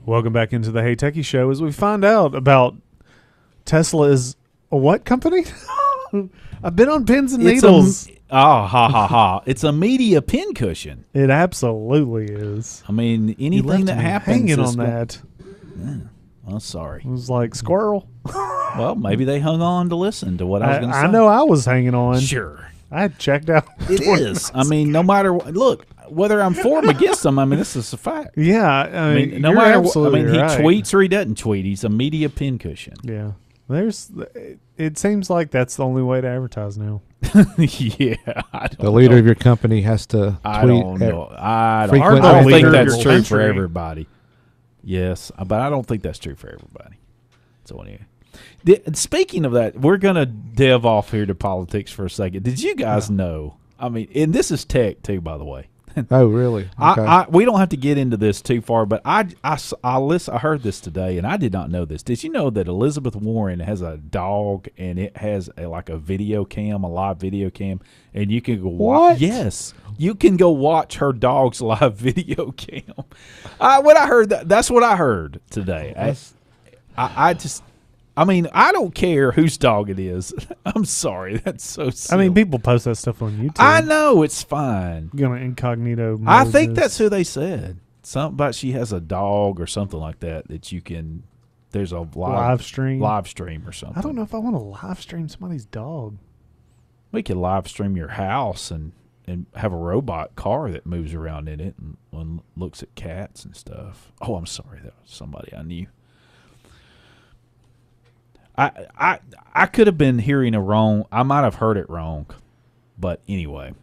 Welcome back into the Hey Techie Show as we find out about Tesla is a what company? I've been on pins and needles. Ha ha. It's a media pincushion. It absolutely is. I mean, You anything left that me happens hanging is on that. Well, sorry. It was like squirrel. Well, maybe they hung on to listen to what I was going to say. I know I was hanging on. Sure. I had checked out. It is. I mean, no matter what. Look, whether I'm for him or against them, I mean, this is a fact. Yeah, I mean, no you're matter what. I absolutely mean, he right. tweets or he doesn't tweet. He's a media pincushion. Yeah, it seems like that's the only way to advertise now. Yeah. The leader of your company has to tweet. I don't know. I frequently. don't think Leader of that's your true for country. everybody. Yes, but I don't think that's true for everybody. So anyway, speaking of that, we're gonna dev off here to politics for a second. Did you guys know? I mean, and this is tech too, by the way. Oh, really? Okay. We don't have to get into this too far, but I heard this today, and I did not know this. Did you know that Elizabeth Warren has a dog, and it has like a video cam, a live video cam, and you can go watch? What? Yes, you can go watch her dog's live video cam. When I heard that's what I heard today. I mean, I don't care whose dog it is. I'm sorry. That's so silly. I mean, people post that stuff on YouTube. I know. It's fine. You're going to incognito mode I think this. that's who they said. Something about she has a dog or something like that you can – there's a live stream. Live stream or something. I don't know if I want to live stream somebody's dog. We could live stream your house and have a robot car that moves around in it and looks at cats and stuff. Oh, I'm sorry. That was somebody I knew. I could have been hearing it wrong. I might have heard it wrong, but anyway,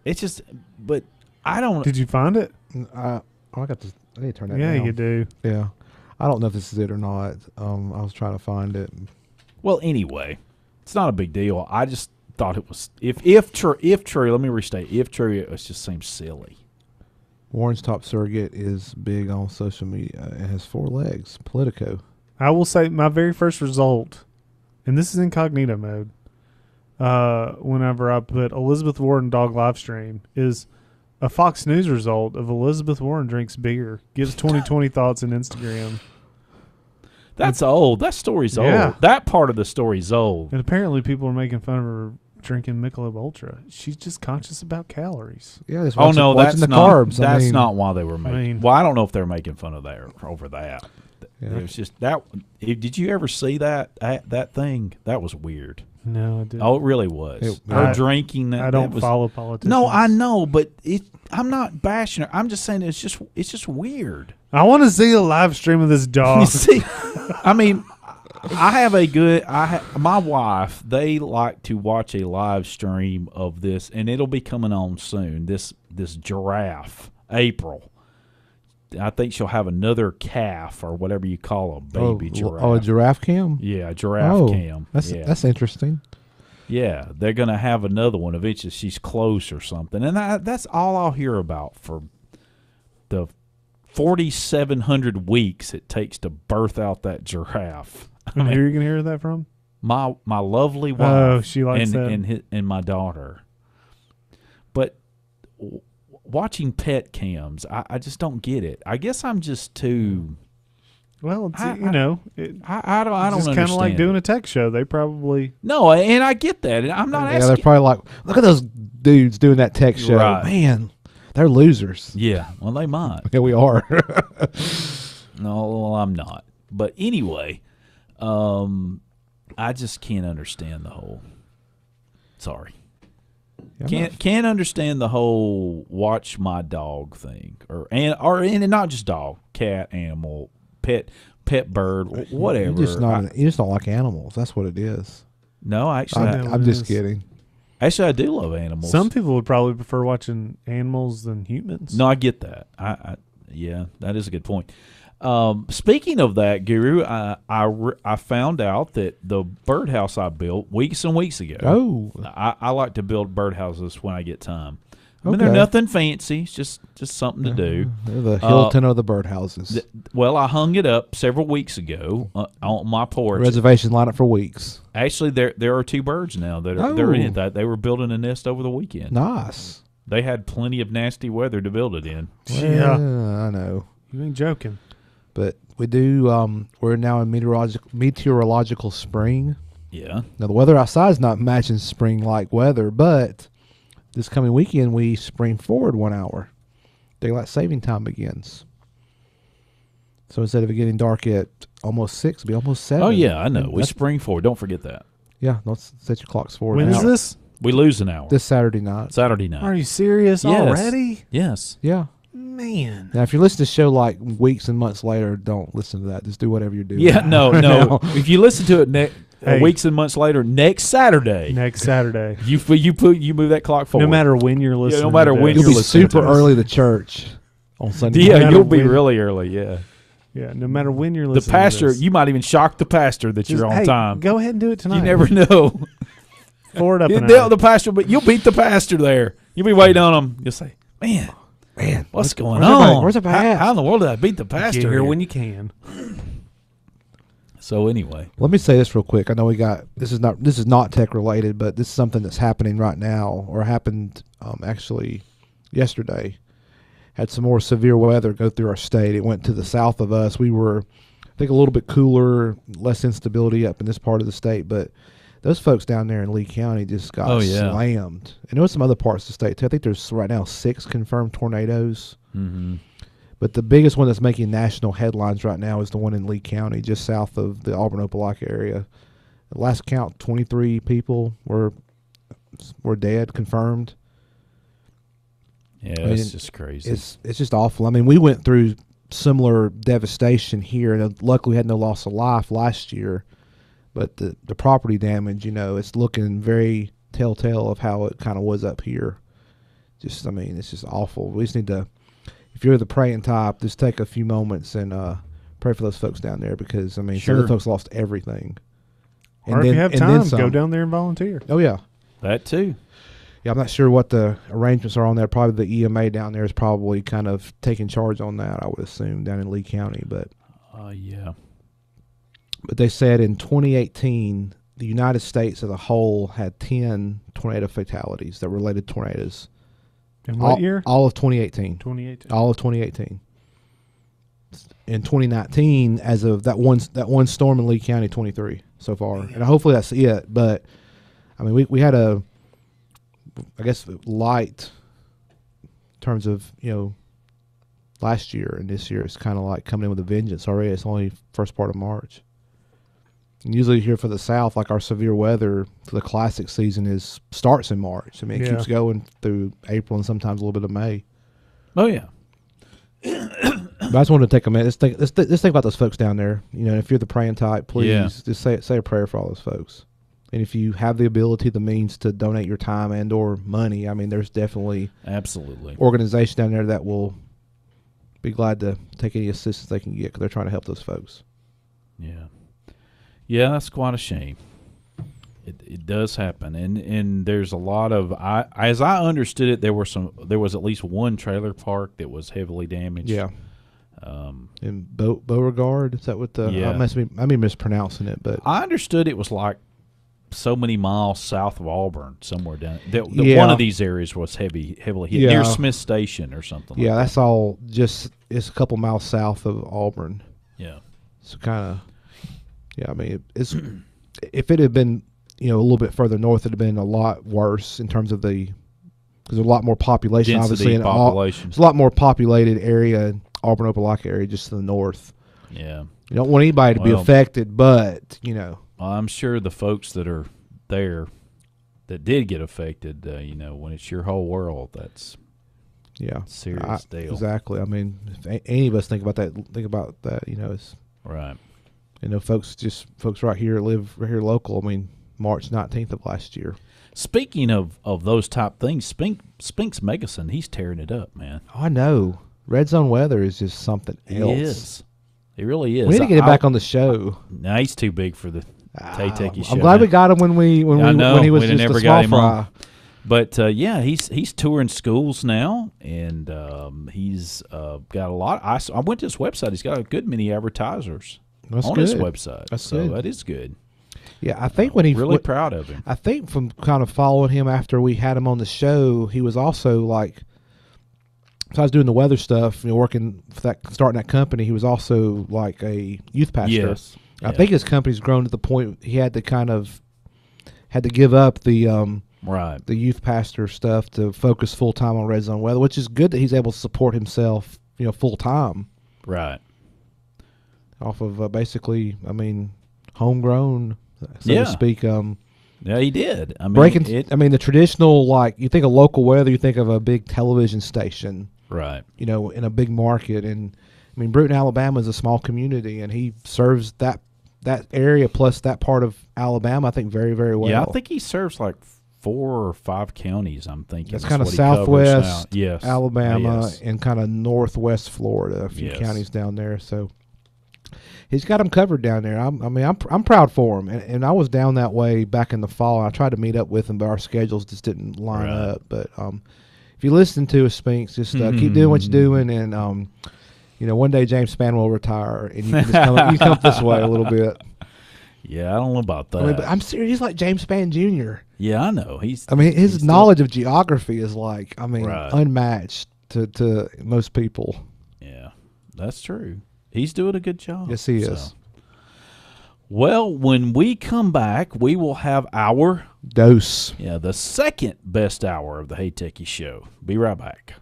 it's just. But I don't. Did you find it? I got to. I need to turn that Yeah, down. you do. Yeah, I don't know if this is it or not. I was trying to find it. Well, anyway, it's not a big deal. I just thought it was. If true, let me restate. If true, it just seems silly. Warren's top surrogate is big on social media and has 4 legs. Politico. I will say my very first result, and this is incognito mode, whenever I put Elizabeth Warren dog live stream, is a Fox News result of Elizabeth Warren drinks beer, gives 2020 thoughts in Instagram. That's old. That story's Yeah. old. That part of the story's old. And apparently people are making fun of her drinking Michelob Ultra. She's just conscious about calories. Yeah, just Oh watching, no, watching that's the not. carbs. That's not why they were making. I mean- well, I don't know if they're making fun of that over that. Yeah. It was just that. Did you ever see that thing? That was weird. No, I didn't. Oh, it really was. Her drinking that. I don't that was, follow politicians. No, I know, but I'm not bashing her. I'm just saying it's just weird. I want to see a live stream of this You dog. see, I mean, my wife. They like to watch a live stream of this, and it'll be coming on soon. This giraffe, April. I think she'll have another calf or whatever you call a baby giraffe. Oh, a giraffe cam? Yeah, a giraffe cam. That's interesting. Yeah, they're going to have another one eventually. She's close or something. And that's all I'll hear about for the 4,700 weeks it takes to birth out that giraffe. And who are you going to hear that from? My lovely wife. Oh, she likes and, that. And my daughter. But watching pet cams, I just don't get it. I guess I'm just too. Well, it's, I don't. I don't It's understand. kind of like doing it. a tech show. They probably. No, and I get that. And I'm not Yeah, asking. they're probably like, look at those dudes doing that tech show. Right. Man, they're losers. Yeah, well, they might. Yeah, we are. No, well, I'm not. But anyway, I just can't understand the whole. Sorry. Can't understand the whole watch my dog thing, and not just dog, cat, animal, pet bird, whatever. You just don't like animals. That's what it is. No, actually, I'm just kidding. I do love animals. Some people would probably prefer watching animals than humans. No, I get that. Yeah, that is a good point. Speaking of that, Guru, I found out that the birdhouse I built weeks and weeks ago. Oh, I like to build birdhouses when I get time. I mean, Okay. they're nothing fancy. It's just something to do. they're the Hilton of the birdhouses. Well, I hung it up several weeks ago on my porch. Reservation lineup for weeks. Actually, there are 2 birds now that are they're in it. They were building a nest over the weekend. Nice. They had plenty of nasty weather to build it in. Yeah. I know. You ain't joking. But we do. We're now in meteorological spring. Yeah. Now the weather outside is not matching spring-like weather, but this coming weekend we spring forward 1 hour. Daylight saving time begins. So instead of it getting dark at almost 6, it'll be almost 7. Oh yeah, I know. We That's- spring forward. Don't forget that. Yeah, don't set your clocks forward. When an is hour. this? We lose an hour. This Saturday night. Saturday night. Are you serious Yes. already? Yes. Yeah. Man. Now, if you listen to the show like weeks and months later, don't listen to that. Just do whatever you're doing. Yeah. No. If you listen to it Hey. weeks and months later, next Saturday, Next Saturday. you move that clock forward. No matter when you're listening. no matter to when this. You'll you're be listening super to us. early to church on Sunday. Yeah, morning. you'll be when- really early. Yeah. Yeah, no matter when you're The listening. pastor, to this. you might even shock the pastor that Just, you're on hey, time. Go ahead and do it tonight. You never know. Forward up an The hour. pastor, but you'll beat the pastor there. You'll be waiting on him. You'll say, "Man, Man, What's going where's everybody- on? where's everybody at? How in the world did I beat the Get pastor here here? when you can. So anyway, Let me say this real quick. I know this is not tech related, but this is something that's happening right now, or happened actually yesterday. Had some more severe weather go through our state. It went to the south of us. We were, I think, a little bit cooler, less instability up in this part of the state, but those folks down there in Lee County just got slammed. And there was some other parts of the state too. I think there's right now 6 confirmed tornadoes. mm-hmm. But the biggest one that's making national headlines right now is the one in Lee County, just south of the Auburn-Opelika area. The last count, 23 people were dead, confirmed. Yeah, I mean, it's just crazy. It's just awful. I mean, we went through similar devastation here, and luckily we had no loss of life last year. But the property damage, it's looking very telltale of how it kind of was up here. It's just awful. We just need to, if you're the praying type, just take a few moments and pray for those folks down there, because some of the folks lost everything. Or if you have time, go down there and volunteer. Oh yeah, that too. yeah. I'm not sure what the arrangements are on that. Probably the EMA down there is probably kind of taking charge on that, I would assume, down in Lee County. But Yeah. But they said in 2018, the United States as a whole had 10 tornado fatalities that were related to tornadoes. In what year? All of 2018. 2018. All of 2018. In 2019, as of that one storm in Lee County, 23 so far, and hopefully that's it. But I mean, we had I guess light in terms of last year, and this year it's kind of like coming in with a vengeance already. It's only first part of March. And usually here for the South, like our severe weather for the classic season starts in March. I mean, it keeps going through April and sometimes a little bit of May. Oh yeah. But I just wanted to take a minute. Let's think about those folks down there. If you're the praying type, please just say a prayer for all those folks. And if you have the ability, the means to donate your time and or money, I mean, there's definitely Absolutely organizations down there that will be glad to take any assistance they can get, because they're trying to help those folks. Yeah. Yeah, that's quite a shame. It does happen, and there's a lot of as I understood it, there was at least one trailer park that was heavily damaged. Yeah. In Beauregard, is that what the? Yeah. I may be mispronouncing it, but I understood it was like so many miles south of Auburn, somewhere down. One of these areas was heavily hit near Smith Station or something. Yeah, like that's all. It's a couple miles south of Auburn. Yeah. So kind of. Yeah, I mean, it's if it had been a little bit further north, it'd have been a lot worse in terms of because there's a lot more population. Density, obviously, population. It's a lot more populated area, Auburn Opelika area, just to the north. Yeah. You don't want anybody to be affected, but I'm sure the folks that are there that did get affected, when it's your whole world, that's serious deal. Exactly. I mean, if any of us think about that, it's right. Folks right here live right here local. I mean, March 19th of last year. Speaking of those type things, Spinks Megason, he's tearing it up, man. Oh, I know. Red Zone Weather is just something else. It is. It really is. We need to get him back on the show. No, he's too big for the Techies show. I'm glad we got him when he was just a small fry. But he's touring schools now, and he's got a lot. I went to his website. He's got a good many advertisers on his website. That's good. That is good. Yeah, I think when really proud of him. I think from kind of following him after we had him on the show, he was also like, so I was doing the weather stuff, working for starting that company. He was also like a youth pastor. Yes. I think his company's grown to the point he had to give up the the youth pastor stuff to focus full time on Red Zone Weather, which is good that he's able to support himself, full time. Right. Off of basically, I mean, homegrown, so to speak. Yeah, he did. I mean, the traditional, like, you think of local weather, you think of a big television station, right? In a big market, and I mean, Bruton, Alabama is a small community, and he serves that area plus that part of Alabama, I think, very, very well. Yeah, I think he serves like 4 or 5 counties. I'm thinking that's kind of southwest Alabama, yes. and kind of northwest Florida, a few counties down there. So he's got them covered down there. I'm proud for him, and I was down that way back in the fall. I tried to meet up with him, but our schedules just didn't line up. But if you listen to us, Spinks, just keep doing what you're doing, and one day James Spann will retire, and you can just come up this way a little bit. Yeah, I don't know about that. I mean, but I'm serious. He's like James Spann Jr. Yeah, I know. His knowledge of geography is Right. unmatched to most people. Yeah, that's true. He's doing a good job. Yes, he is. Well, when we come back, we will have our dose. Yeah, the second best hour of the Hey Techie Show. Be right back.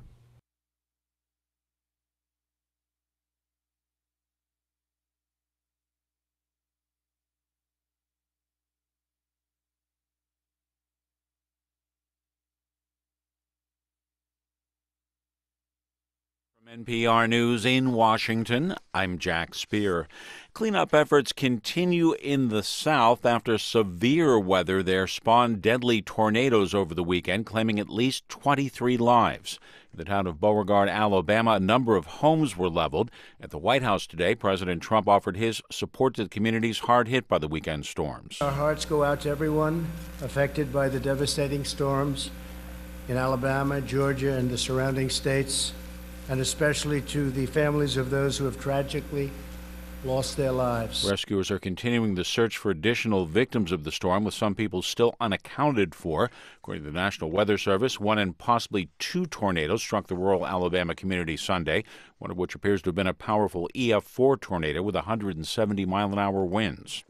From NPR News in Washington, I'm Jack Spear. Cleanup efforts continue in the South after severe weather there spawned deadly tornadoes over the weekend, claiming at least 23 lives. In the town of Beauregard, Alabama, a number of homes were leveled. At the White House today, President Trump offered his support to the communities hard hit by the weekend storms. Our hearts go out to everyone affected by the devastating storms in Alabama, Georgia, and the surrounding states, and especially to the families of those who have tragically lost their lives. Rescuers are continuing the search for additional victims of the storm, with some people still unaccounted for. According to the National Weather Service, one and possibly two tornadoes struck the rural Alabama community Sunday, one of which appears to have been a powerful EF4 tornado with 170-mile-an-hour winds.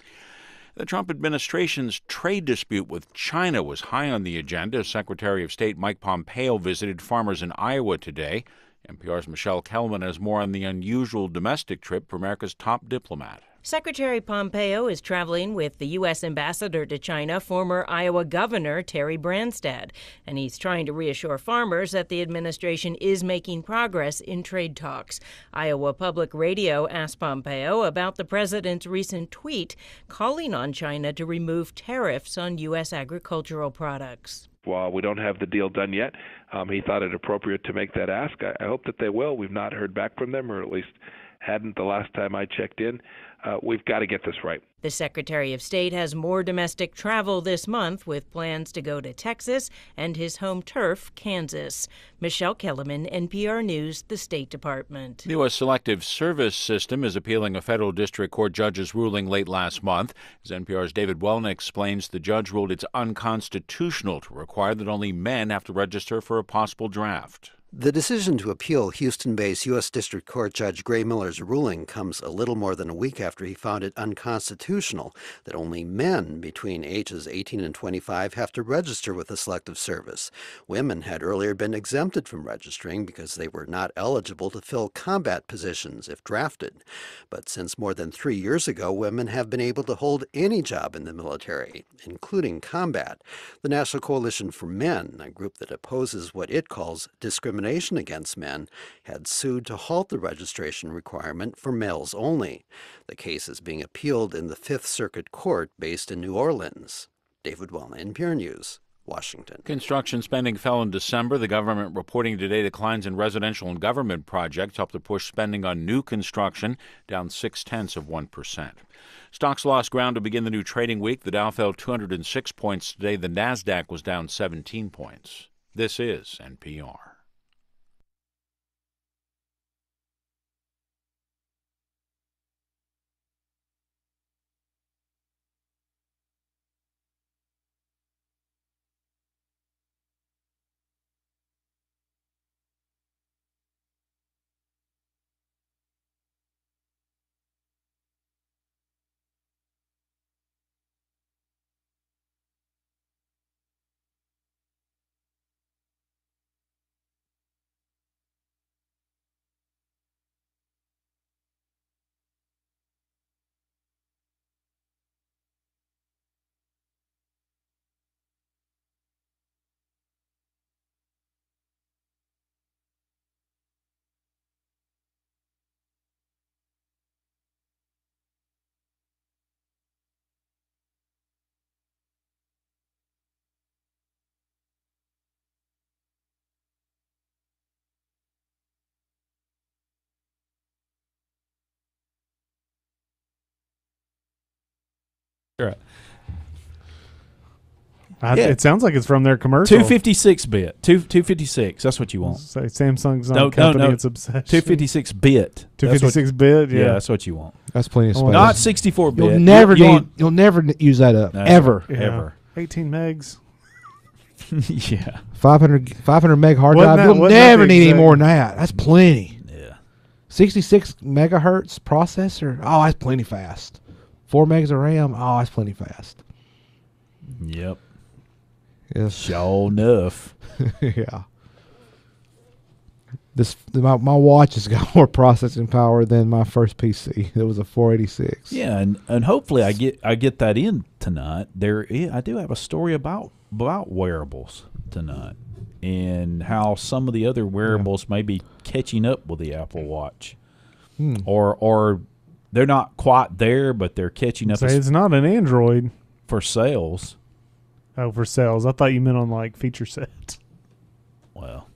The Trump administration's trade dispute with China was high on the agenda. Secretary of State Mike Pompeo visited farmers in Iowa today. NPR's Michelle Kelman has more on the unusual domestic trip for America's top diplomat. Secretary Pompeo is traveling with the U.S. ambassador to China, former Iowa Governor Terry Branstad, and he's trying to reassure farmers that the administration is making progress in trade talks. Iowa Public Radio asked Pompeo about the president's recent tweet calling on China to remove tariffs on U.S. agricultural products. While we don't have the deal done yet, he thought it appropriate to make that ask. I hope that they will. We've not heard back from them, or at least hadn't the last time I checked in. We've got to get this right. The Secretary of State has more domestic travel this month, with plans to go to Texas and his home turf, Kansas. Michelle Kellerman, NPR News, the State Department. The U.S. Selective Service System is appealing a federal district court judge's ruling late last month. As NPR's David Wellnick explains, the judge ruled it's unconstitutional to require that only men have to register for a possible draft. The decision to appeal Houston-based U.S. District Court Judge Gray Miller's ruling comes a little more than a week after he found it unconstitutional that only men between ages 18 and 25 have to register with the Selective Service. Women had earlier been exempted from registering because they were not eligible to fill combat positions if drafted. But since more than 3 years ago, women have been able to hold any job in the military, including combat. The National Coalition for Men, a group that opposes what it calls discrimination against men, had sued to halt the registration requirement for males only. The case is being appealed in the Fifth Circuit Court based in New Orleans. David Wellman, NPR News, Washington. Construction spending fell in December. The government reporting today declines in residential and government projects helped to push spending on new construction down 0.6%. Stocks lost ground to begin the new trading week. The Dow fell 206 points today. The Nasdaq was down 17 points. This is NPR. Right. It sounds like it's from their commercial. 256 bit. 256. That's what you want. Say Samsung's own company. It's obsession. 256 bit. 256 bit. Yeah, Yeah. that's what you want. That's plenty of space. Not 64 bit. You'll never use that up ever. Yeah. Ever. 18 megs. Yeah. 500 meg hard Wasn't drive. that- You'll wasn't that never the need any exact- more than that. That's plenty. Yeah. 66 megahertz processor. Oh, that's plenty fast. 4 megs of RAM. Oh, that's plenty fast. Yep. Yes. Sure enough. Yeah. My watch has got more processing power than my first PC. It was a 486. Yeah, and hopefully I get that in tonight. I do have a story about wearables tonight and how some of the other wearables may be catching up with the Apple Watch, or they're not quite there, but they're catching up Say it's not an Android. for sales. Oh, for sales. I thought you meant on like feature set. Well,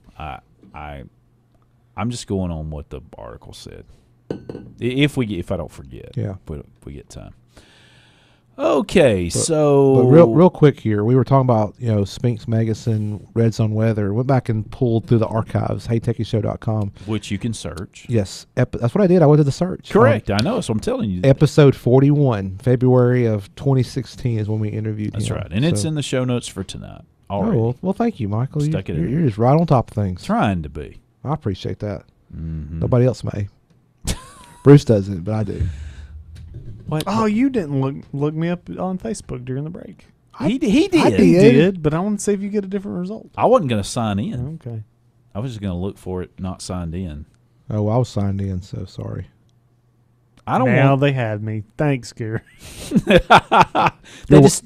I'm just going on what the article said. If I don't forget, Yeah. if we get time. Okay, so But real quick here, we were talking about Spinks Magazine, Red Zone Weather. Went back and pulled through the archives, HeyTechiesShow.com. which you can search. Yes, that's what I did. I went to the search. Correct, I know. So I'm telling you. Episode 41, February of 2016 is when we interviewed That's him. right, and it's So- in the show notes for tonight. Oh, Already, well, thank you, Michael. Stuck it in You're just right on top of things. trying to be. I appreciate that. Mm-hmm. Nobody else may. Bruce doesn't, but I do. What? Oh, you didn't look me up on Facebook during the break. He did. I You did. did, but I want to see if you get a different result. I wasn't going to sign in. Okay. I was just going to look for it not signed in. Oh, I was signed in, so sorry. I don't Now want. they had me. Thanks, Gary.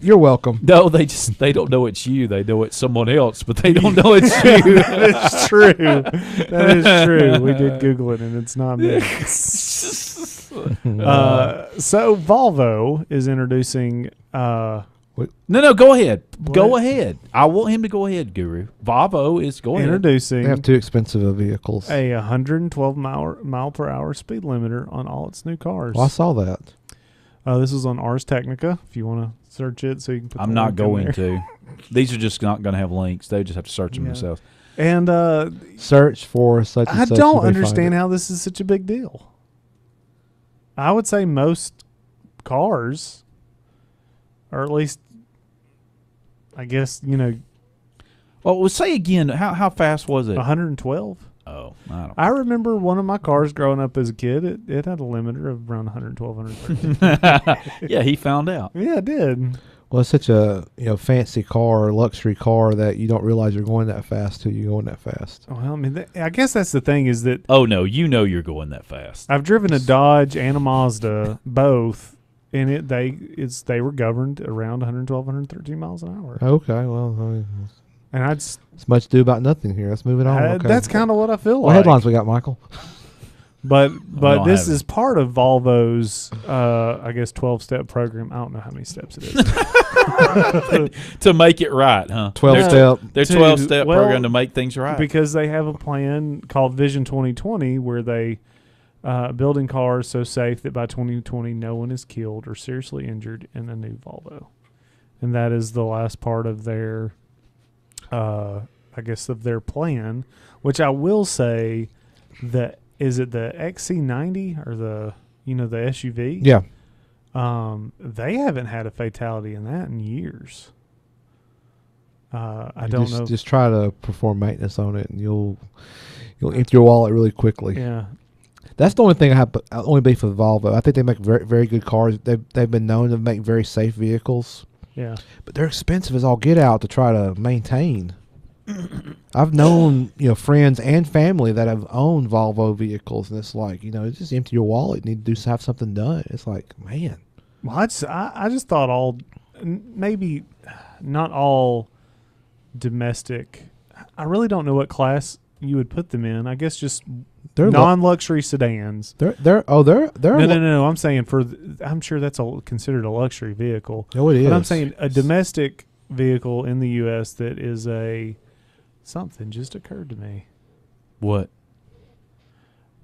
You're welcome. No, they don't know it's you. They know it's someone else, but they don't know it's you. That is true. That is true. We did Google it, and it's not me. So Volvo is introducing. No, go ahead. Go What? ahead. I want him to go ahead, Guru. Volvo is going ahead. Introducing They have too expensive of vehicles. a 112 mile per hour speed limiter on all its new cars. Well, I saw that. This is on Ars Technica. If you want to search it, so you can. Put I'm the not link in going there. to. These are just not going to have links. They just have to search them Yeah. themselves. And Search for such and I such. don't you may find understand it. how this is such a big deal. I would say most cars, or at least, I guess, Well, we'll say again. How fast was it? 112. Oh, I don't. I remember one of my cars growing up as a kid. It had a limiter of around 112, 113. Yeah, he found out. Yeah, it did. Well, it's such a fancy car, luxury car that you don't realize you're going that fast till you're going that fast. Well, I mean, I guess that's the thing is that Oh no, you're going that fast. I've driven a Dodge and a Mazda, both, and they were governed around 112, 113 miles an hour. Okay, well, I mean, And it's much ado about nothing here. Let's move it on. Okay. that's kind of what I feel What like. headlines we got, Michael? But don't this have is part of Volvo's, I guess, 12-step program. I don't know how many steps it is. To make it right, huh? 12-step. Their To- 12-step well, program to make things right. Because they have a plan called Vision 2020 where they building cars so safe that by 2020 no one is killed or seriously injured in a new Volvo. And that is the last part of their, I guess, of their plan, which I will say that is it the XC90 or the SUV? Yeah. They haven't had a fatality in that in years. I don't know. Just try to perform maintenance on it, and you'll empty your wallet really quickly. Yeah. That's the only thing I have. Only beef with Volvo. I think they make very, very good cars. They've been known to make very safe vehicles, Yeah. but they're expensive as all get out to try to maintain. I've known friends and family that have owned Volvo vehicles, and it's like just empty your wallet. You need to have something done. It's like, man, Well, I just thought maybe not all domestic. I really don't know what class you would put them in. I guess just they're non-luxury sedans. they're No. I'm saying I'm sure that's considered a luxury vehicle. No, it is. But I'm saying a domestic vehicle in the U.S. that is something just occurred to me. What?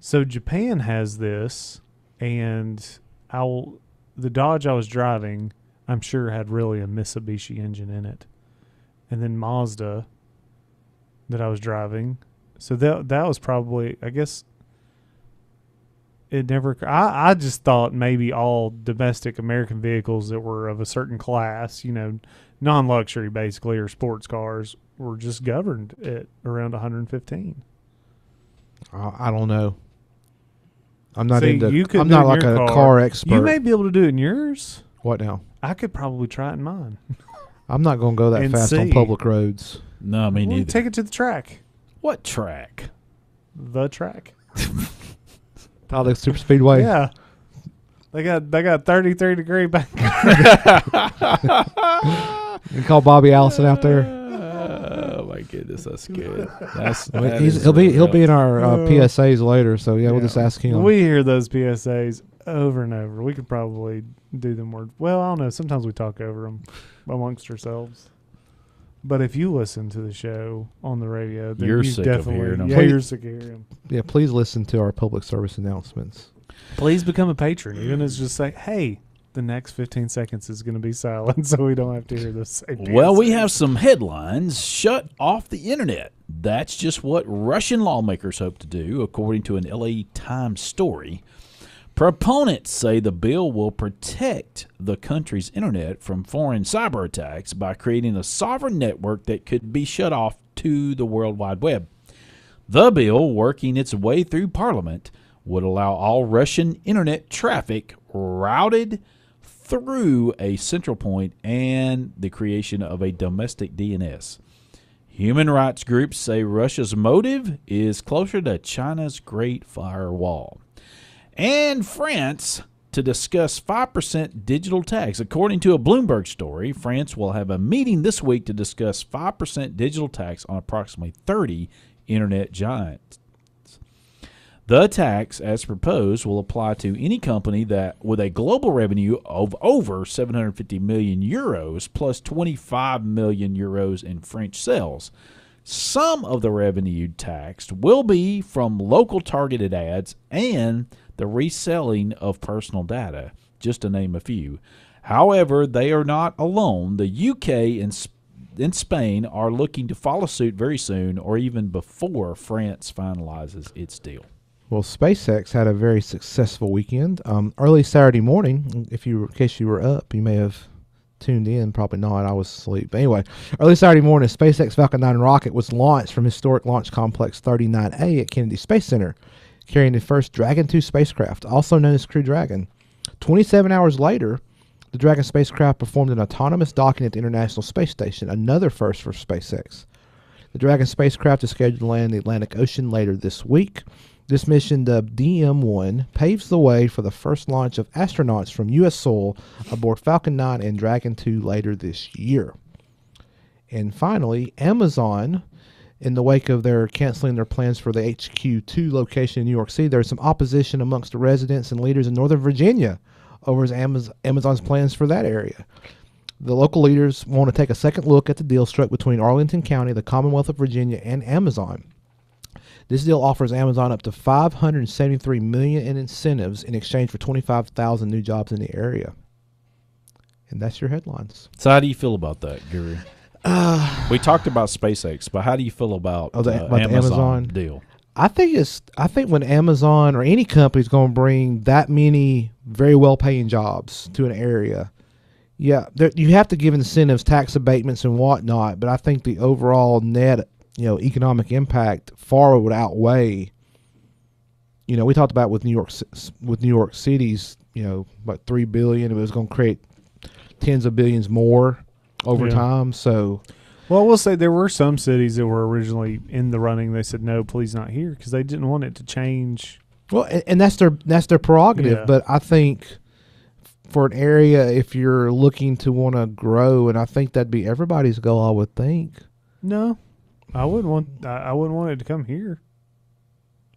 So Japan has this, and the Dodge I was driving, I'm sure had really a Mitsubishi engine in it. and then Mazda that I was driving. So that was probably, I guess, it never. I just thought maybe all domestic American vehicles that were of a certain class, non-luxury basically, or sports cars, were just governed at around 115. I don't know. I'm not See, into. you could I'm do not it like in your a car. car expert. You may be able to do it in yours. What now? I could probably try it in mine. I'm not going to go that And fast on see. public roads. No, me Well, neither. take it to the track. What track? The track. Tyler Super Speedway. Yeah. They got 33-degree back. You call Bobby Allison out there. Oh my goodness, that's good. He'll be in our PSAs later. So yeah, we'll just ask him. We hear those PSAs over and over. We could probably do them more. Well, I don't know. Sometimes we talk over them amongst ourselves. But if you listen to the show on the radio, then You're you sick of definitely, hearing them. yeah, you're sick of hearing them. Yeah, please listen to our public service announcements. Please become a patron. Even as just say, hey, the next 15 seconds is going to be silent, so we don't have to hear this. Well, we have some headlines. Shut off the internet. That's just what Russian lawmakers hope to do, according to an LA Times story. Proponents say the bill will protect the country's internet from foreign cyber attacks by creating a sovereign network that could be shut off to the World Wide Web. The bill, working its way through Parliament, would allow all Russian internet traffic routed through a central point and the creation of a domestic DNS. Human rights groups say Russia's motive is closer to China's Great Firewall. And France to discuss 5% digital tax. According to a Bloomberg story, France will have a meeting this week to discuss 5% digital tax on approximately 30 internet giants. The tax, as proposed, will apply to any company that with a global revenue of over 750 million euros plus 25 million euros in French sales. Some of the revenue taxed will be from local targeted ads and the reselling of personal data, just to name a few. However, they are not alone. The UK and Spain are looking to follow suit very soon, or even before France finalizes its deal. Well, SpaceX had a very successful weekend. Early Saturday morning, in case you were up, you may have tuned in. Probably not. I was asleep. But anyway, early Saturday morning, SpaceX Falcon 9 rocket was launched from historic Launch Complex 39A at Kennedy Space Center, carrying the first Dragon 2 spacecraft, also known as Crew Dragon. 27 hours later, the Dragon spacecraft performed an autonomous docking at the International Space Station, another first for SpaceX. The Dragon spacecraft is scheduled to land in the Atlantic Ocean later this week. This mission, dubbed DM-1, paves the way for the first launch of astronauts from U.S. soil aboard Falcon 9 and Dragon 2 later this year. And finally, Amazon, in the wake of their canceling their plans for the HQ2 location in New York City, there's some opposition amongst the residents and leaders in Northern Virginia over Amazon's plans for that area. The local leaders want to take a second look at the deal struck between Arlington County, the Commonwealth of Virginia, and Amazon. This deal offers Amazon up to $573 million in incentives in exchange for 25,000 new jobs in the area. And that's your headlines. So how do you feel about that, Guru? We talked about SpaceX, but how do you feel about, the Amazon deal? I think when Amazon or any company is going to bring that many very well-paying jobs to an area, yeah, you have to give incentives, tax abatements, and whatnot. But I think the overall net, economic impact far would outweigh. We talked about with New York City's, about $3 billion. It was going to create tens of billions more over time. So, well, we'll say there were some cities that were originally in the running. They said no, please not here, because they didn't want it to change. Well, and that's their prerogative. Yeah. But I think for an area, if you're looking to want to grow, and I think that'd be everybody's goal, I would think. No, I wouldn't want it to come here.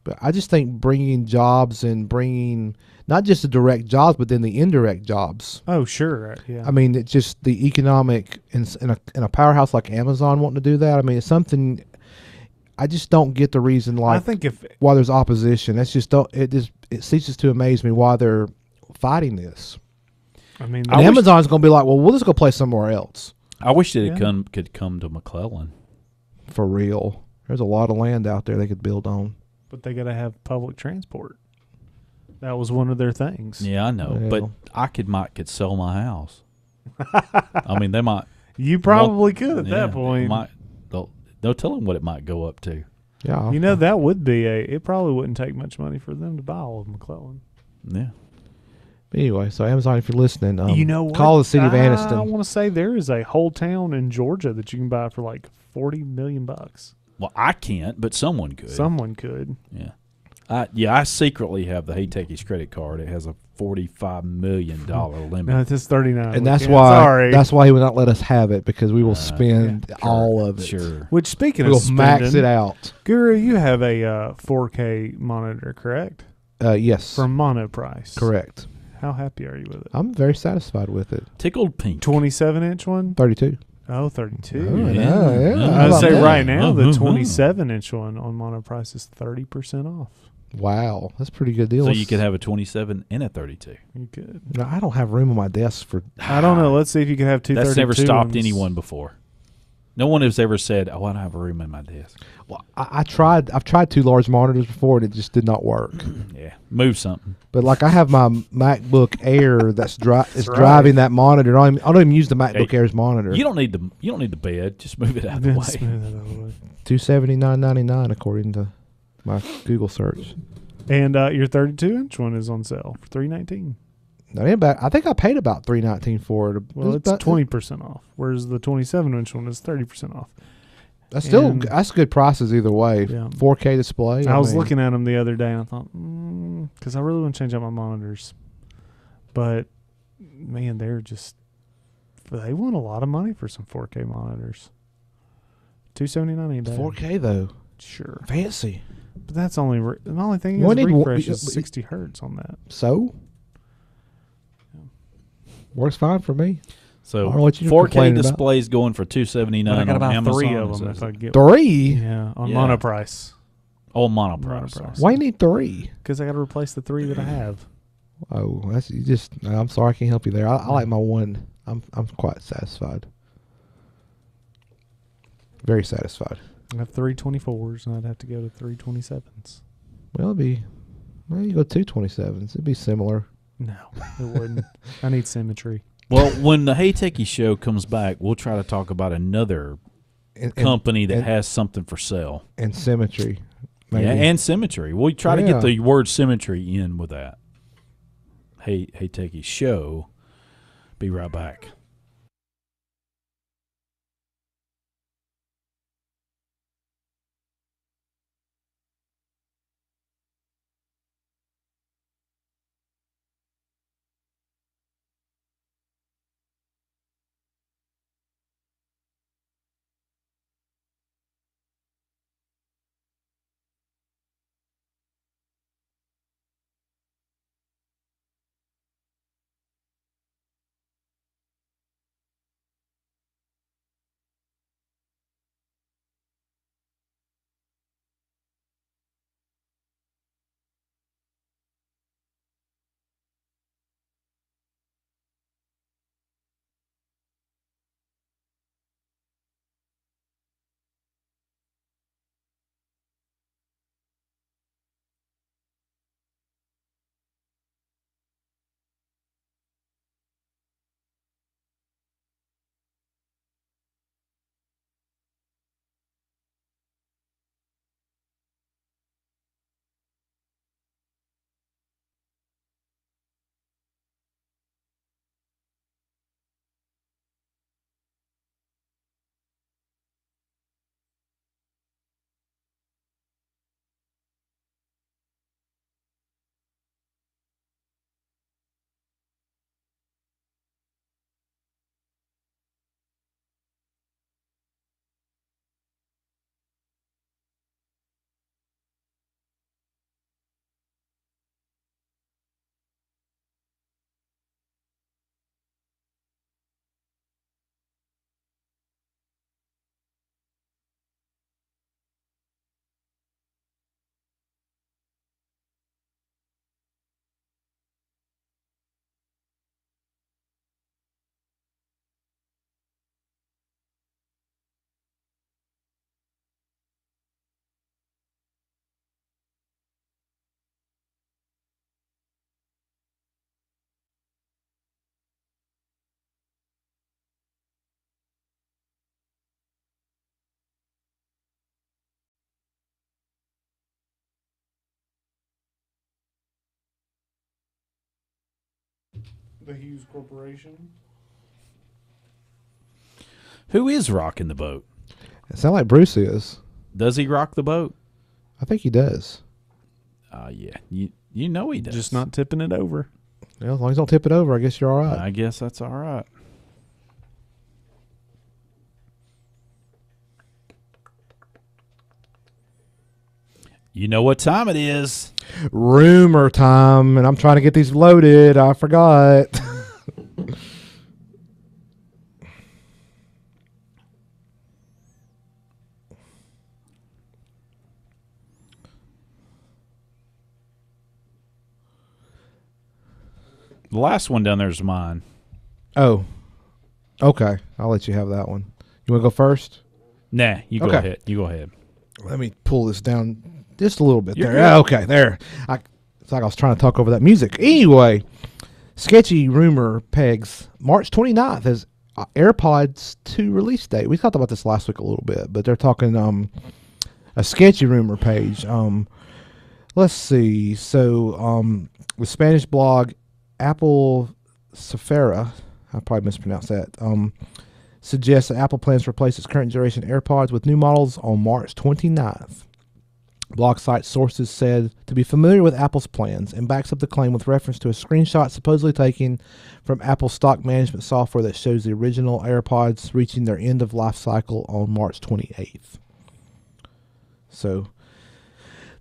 But I just think bringing jobs and bringing not just the direct jobs, but then the indirect jobs. Oh, sure, yeah. I mean, it's just the economic in a powerhouse like Amazon wanting to do that. I mean, it's something. I just don't get the reason I think why there's opposition. That's just it ceases to amaze me why they're fighting this. I mean, And Amazon's going to be like, well, we'll just go play somewhere else. I wish that Yeah. it could come to McClellan. For real. There's a lot of land out there they could build on. But they got to have public transport. That was one of their things. Yeah, I know, but Well. I could sell my house. I mean, they might. You probably could at Yeah, that point. They'll tell them what it might go up to. Yeah. You know, that would be it probably wouldn't take much money for them to buy all of McClellan. Yeah. Anyway, so Amazon, if you're listening, You know what? call the city of I Anniston. want to say there is a whole town in Georgia that you can buy for like $40 million. Well, I can't, but someone could. Someone could. Yeah. I secretly have the Hey Techies credit card. It has a $45 million limit. No, it's 39. And We that's can't- why Sorry. that's why he would not let us have it, because we will spend Sure, all of it. Sure. Which, speaking We'll of max spending, it out. Guru, you have a 4K monitor, correct? Yes. From Monoprice. Correct. How happy are you with it? I'm very satisfied with it. Tickled pink. 27-inch one? 32. Oh, 32. Oh, Yeah. yeah. I How would about say that? right now the Mhm. 27-inch one on Monoprice is 30% off. Wow, that's a pretty good deal. So you could have a 27 and a 32. You could. No, I don't have room on my desk for. I don't know. Let's see if you could have two. That's never 32 stopped ones. anyone before. No one has ever said, "Oh, I don't have a room in my desk." Well, I tried. I've tried 2 large monitors before, and it just did not work. Yeah, move something. But like, I have my MacBook Air that's right. driving that monitor. I don't even use the MacBook Hey, Air's monitor. You don't need the bed. Just move it out of the Just way. move that out of the way. $279.99 according to my Google search. And your 32-inch one is on sale for $319. That ain't bad. I think I paid about $319 for it. Well, it's 20% off, whereas the 27-inch one is 30% off. That's still and- that's good prices either way. Yeah. 4K display. I was mean, looking at them the other day, and I thought, because I really want to change out my monitors. But, man, they want a lot of money for some 4K monitors. $279 ain't bad. 4K though. Sure. Fancy. But that's the only thing You is need refresh one- is 60 hertz on that. So works fine for me. So I don't know what you're 4K complaining about. displays going for $279 But I got on about Amazon. 3 of Is them that- if I get 3. Yeah, on Yeah. Monoprice. Oh, monoprice. Monoprice. Why you need 3? Because I got to replace the 3 that I have. Oh, that's you just. I'm sorry, I can't help you there. I like my one. I'm quite satisfied. Very satisfied. I have 324s, and I'd have to go to 327s. Well, you go 227s. It'd be similar. No, it wouldn't. I need symmetry. Well, when the Hey Techie show comes back, we'll try to talk about another And, company that and- has something for sale. and symmetry. Maybe. Yeah, and symmetry. We'll try to Yeah. get the word symmetry in with that. Hey Techie show. Be right back. The Hughes Corporation. Who is rocking the boat? It sounds like Bruce is. Does he rock the boat? I think he does. Yeah. You know he does. Just not tipping it over. Well, as long as you don't tip it over, I guess you're all right. I guess that's all right. You know what time it is. Rumor time, and I'm trying to get these loaded. I forgot. The last one down there is mine. Oh, okay. I'll let you have that one. You want to go first? Nah, you go Okay. ahead. You go ahead. Let me pull this down just a little bit You're there. good. Okay, there. It's like I was trying to talk over that music. Anyway, sketchy rumor pegs March 29th as AirPods 2 release date. We talked about this last week a little bit, but they're talking a sketchy rumor page. Let's see. So the Spanish blog Apple Safera, I probably mispronounced that, suggests that Apple plans to replace its current generation AirPods with new models on March 29th. Blog site sources said to be familiar with Apple's plans and backs up the claim with reference to a screenshot supposedly taken from Apple's stock management software that shows the original AirPods reaching their end of life cycle on March 28th. So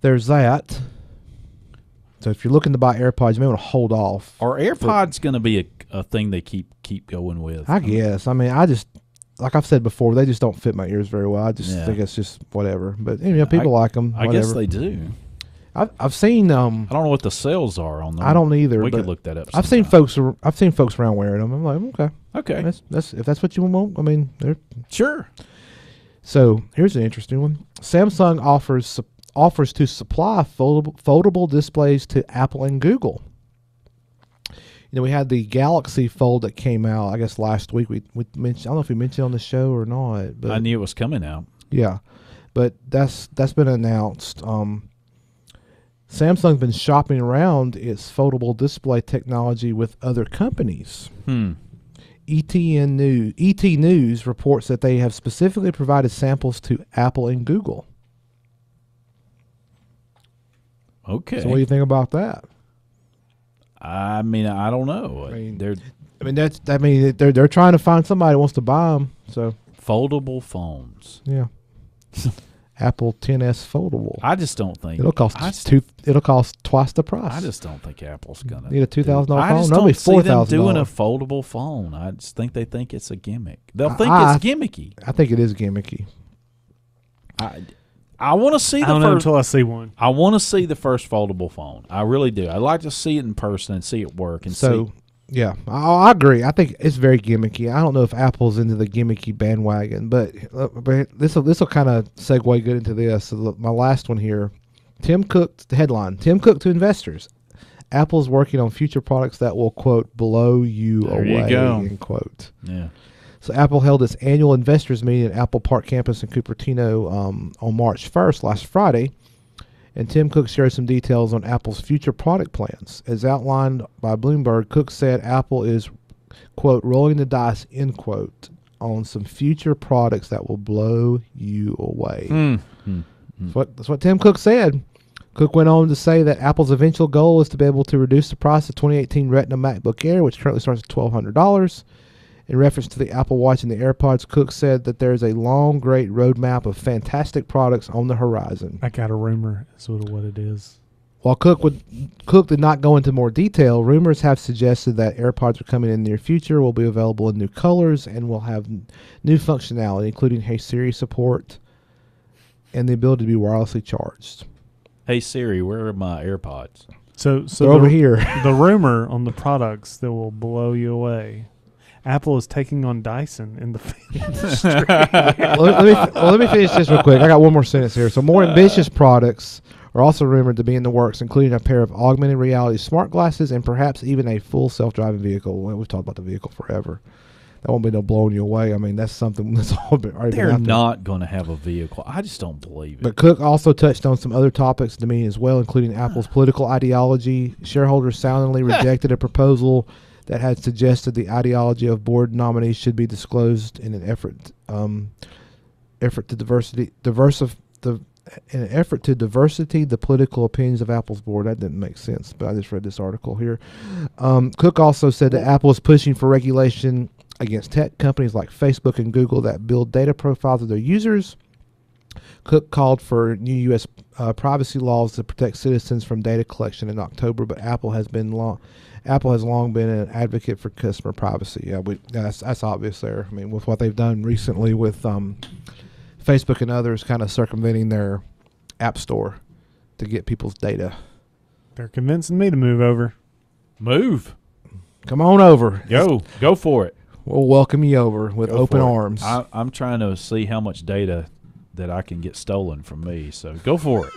there's that. So if you're looking to buy AirPods, you may want to hold off. Are AirPods going to be a thing they keep going with? I guess. I mean, I just, like I've said before, they just don't fit my ears very well. I just think it's just whatever. But people like them. I guess they do. I've seen. I don't know what the sales are on them. I don't either. We but could look that up. I've seen folks around wearing them. I'm like, okay, Okay, that's if that's what you want. I mean, they're sure. So here's an interesting one. Samsung offers to supply foldable displays to Apple and Google. You know, we had the Galaxy Fold that came out, I guess, last week. We mentioned, I don't know if we mentioned it on the show or not, but I knew it was coming out. yeah, but that's been announced. Samsung's been shopping around its foldable display technology with other companies. ET News reports that they have specifically provided samples to Apple and Google. Okay. So what do you think about that? I mean, I don't know. They're trying to find somebody that wants to buy them. So foldable phones. yeah, Apple XS foldable. I just don't think It'll cost It'll cost twice the price. I just don't think Apple's gonna need a $2,000 phone. I just That'll be don't see them $4,000. doing a foldable phone. I just think they think it's a gimmick. They'll think it's gimmicky. I think it is gimmicky. I want to see the I don't know first. until I see one. I want to see the first foldable phone. I really do. I'd like to see it in person and see it work. And see. Yeah, I agree. I think it's very gimmicky. I don't know if Apple's into the gimmicky bandwagon, but this will kind of segue good into this. So look, my last one here, the headline: Tim Cook to investors. Apple's working on future products that will, quote, blow you away, you go. end quote. Yeah. So Apple held its annual investors meeting at Apple Park campus in Cupertino on March 1st, last Friday. And Tim Cook shared some details on Apple's future product plans. As outlined by Bloomberg, Cook said Apple is, quote, rolling the dice, end quote, on some future products that will blow you away. That's what Tim Cook said. Cook went on to say that Apple's eventual goal is to be able to reduce the price of 2018 Retina MacBook Air, which currently starts at $1,200. In reference to the Apple Watch and the AirPods, Cook said that there is a long, great roadmap of fantastic products on the horizon. I got a rumor as to what it is. While Cook did not go into more detail, rumors have suggested that AirPods are coming in the near future, will be available in new colors, and will have new functionality, including Hey Siri support and the ability to be wirelessly charged. Hey Siri, where are my AirPods? So They're over here. The rumor on the products that will blow you away. Apple is taking on Dyson in the industry. let me finish this real quick. I got one more sentence here. So more ambitious products are also rumored to be in the works, including a pair of augmented reality smart glasses and perhaps even a full self-driving vehicle. Well, we've talked about the vehicle forever. That won't be no blowing you away. I mean, that's something that's all been already been They're out there. not going to have a vehicle. I just don't believe it. But Cook also touched on some other topics to me as well, including Apple's political ideology. Shareholders soundingly rejected a proposal that had suggested the ideology of board nominees should be disclosed in an effort to diversity the political opinions of Apple's board. That didn't make sense, but I just read this article here. Cook also said that Apple is pushing for regulation against tech companies like Facebook and Google that build data profiles of their users. Cook called for new U.S. Privacy laws to protect citizens from data collection in October, but Apple has long been an advocate for customer privacy. Yeah, that's obvious there. I mean, with what they've done recently with Facebook and others kind of circumventing their app store to get people's data. They're convincing me to move over. Move. Come on over. Go for it. We'll welcome you over with open arms. I'm trying to see how much data that I can get stolen from me. So go for it.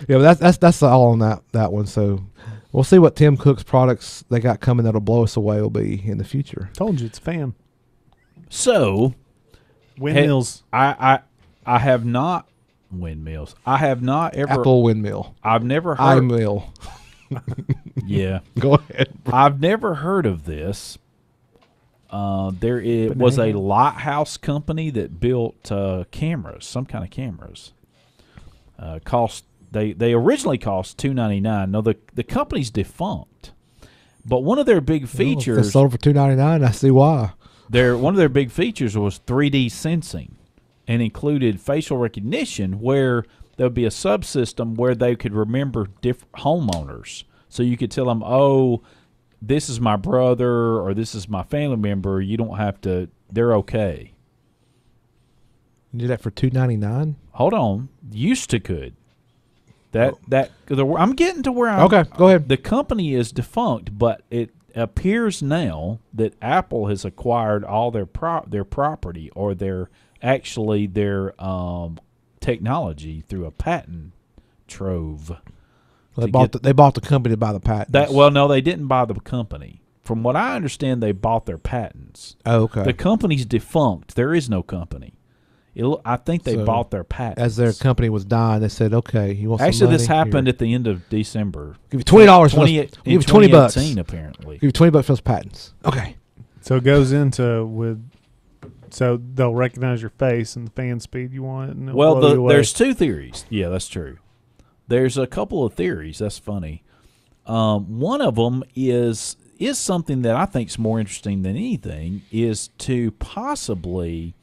Yeah, but that's all on that one. So we'll see what Tim Cook's products they got coming that'll blow us away will be in the future. Told you it's a fan. So windmills. I have not windmills. I have not ever Apple windmill. I've never heard. iMill. Yeah. Go ahead. I've never heard of this. There was a lighthouse company that built cameras, some kind of cameras. They originally cost $299. Now the company's defunct, but one of their big features They sold for $299. I see why. One of their big features was 3D sensing, and included facial recognition, where there would be a subsystem where they could remember different homeowners. So you could tell them, oh, this is my brother or this is my family member. You don't have to. They're okay. You do that for $299. Hold on. Used to could. I'm getting to where I'm. Okay, go ahead. The company is defunct, but it appears now that Apple has acquired all their property or their technology through a patent trove. They bought the company to buy the patents. No, they didn't buy the company. From what I understand, they bought their patents. Oh, okay. The company's defunct. There is no company. I think they bought their patents. As their company was dying, they said, "Okay, you want some Actually, money? this happened Here. at the end of December. Give you $20. Give you $20. Apparently. Give you $20 for those patents." Okay. So it goes into so they'll recognize your face and the fan speed you want. And blow you away. There's two theories. Yeah, that's true. There's a couple of theories. That's funny. One of them is something that I think is more interesting than anything, is to possibly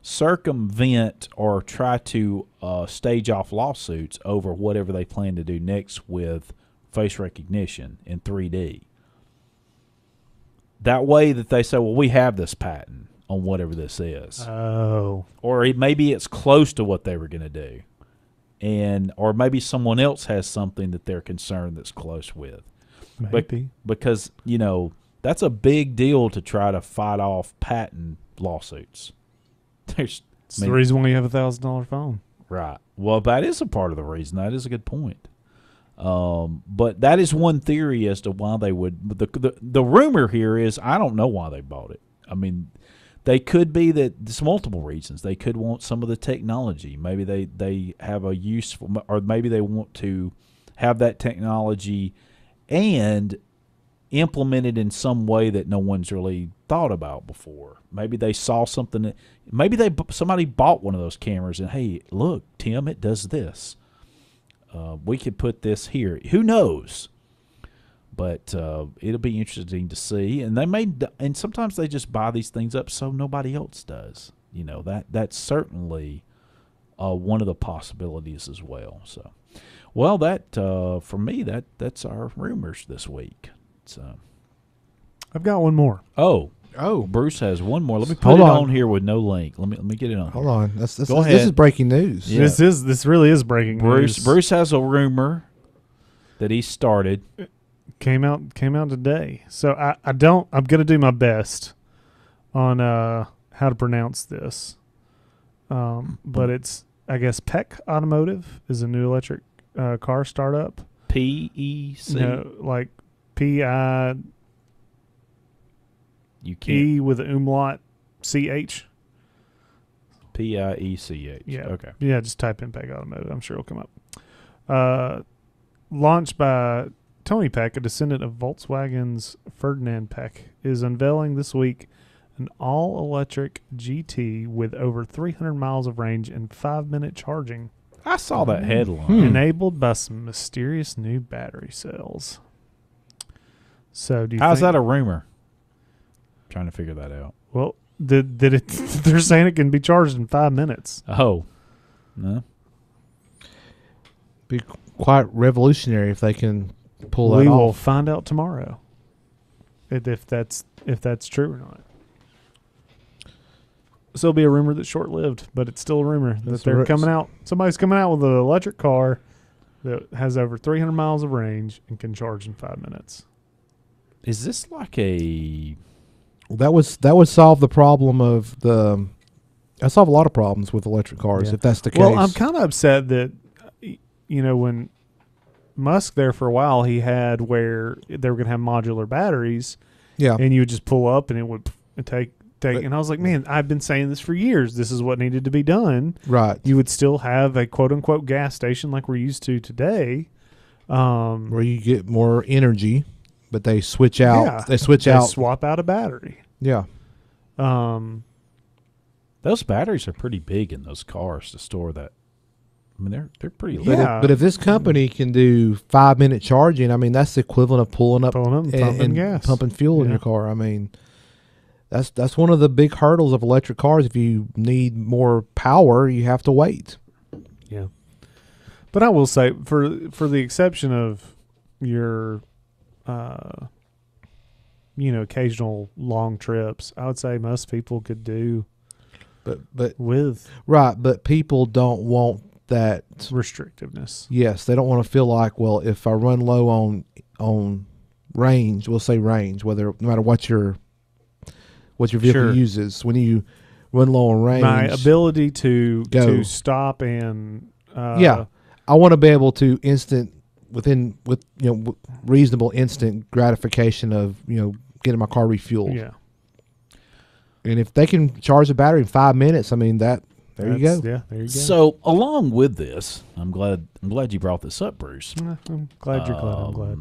circumvent or try to stage off lawsuits over whatever they plan to do next with face recognition in 3D. That way that they say, well, we have this patent on whatever this is. Oh. Or maybe it's close to what they were going to do. Or maybe someone else has something that they're concerned that's close with. Maybe. Because, that's a big deal to try to fight off patent lawsuits. It's the reason why you have a $1,000 phone. Right. Well, that is a part of the reason. That is a good point. But that is one theory as to why they would. But the rumor here is I don't know why they bought it. I mean, they could be that there's multiple reasons. They could want some of the technology. Maybe they have a useful, or maybe they want to have that technology and implement it in some way that no one's really thought about before. Maybe they saw something. Maybe somebody bought one of those cameras and, hey, look, Tim, it does this. We could put this here. Who knows? But it'll be interesting to see. And and sometimes they just buy these things up so nobody else does. That's certainly one of the possibilities as well. So, well, that for me, that's our rumors this week. So, I've got one more. Oh, Bruce has one more. Let me put Hold it on. on here with no link. Let me get it on. Hold on. Go ahead. This is breaking news. Yeah. This really is breaking news. Bruce has a rumor that he started. Came out today. So I'm gonna do my best on how to pronounce this. But it's, I guess, Peck Automotive is a new electric car startup. PEC. No, like PI. You can't. E with an umlaut CH. PIECH. Yeah. Okay. Yeah, just type in Peck Automotive. I'm sure it'll come up. Launched by Tony Peck, a descendant of Volkswagen's Ferdinand Peck, is unveiling this week an all-electric GT with over 300 miles of range and 5-minute charging, I saw that headline. enabled by some mysterious new battery cells. So, do you How's think, that a rumor? Trying to figure that out. Well, did it? They're saying it can be charged in 5 minutes. Oh, no. Be quite revolutionary if they can pull that We will off. find out tomorrow if that's true or not. So it'll be a rumor that's short-lived, but it's still a rumor that they're coming out. Somebody's coming out with an electric car that has over 300 miles of range and can charge in 5 minutes. Is this like a... That would solve the problem of the. I solve a lot of problems with electric cars if that's the case. Well, I'm kind of upset that, when Musk there for a while, he had where they were going to have modular batteries, and you would just pull up and it would take. And I was like, man, I've been saying this for years. This is what needed to be done. Right. You would still have a quote unquote gas station like we're used to today, where you get more energy, but they switch out. Yeah, they swap out a battery. Yeah. Those batteries are pretty big in those cars to store that. I mean, they're pretty But, large. Yeah. but if this company can do 5-minute charging, I mean, that's the equivalent of pulling up and pumping gas. pumping fuel in Yeah. your car. I mean, that's one of the big hurdles of electric cars. If you need more power, you have to wait. Yeah. But I will say, for the exception of your, occasional long trips, I would say most people could do But with right, but people don't want that restrictiveness. Yes, they don't want to feel like, well, if I run low on range, we'll say range, no matter what your vehicle Sure. uses. When you run low on range, My ability to Go. stop and I want to be able to with reasonable instant gratification of getting my car refueled. yeah. And if they can charge the battery in 5 minutes, I mean there you go. Yeah, there you go. So along with this, I'm glad you brought this up, Bruce. I'm glad you're glad. I'm glad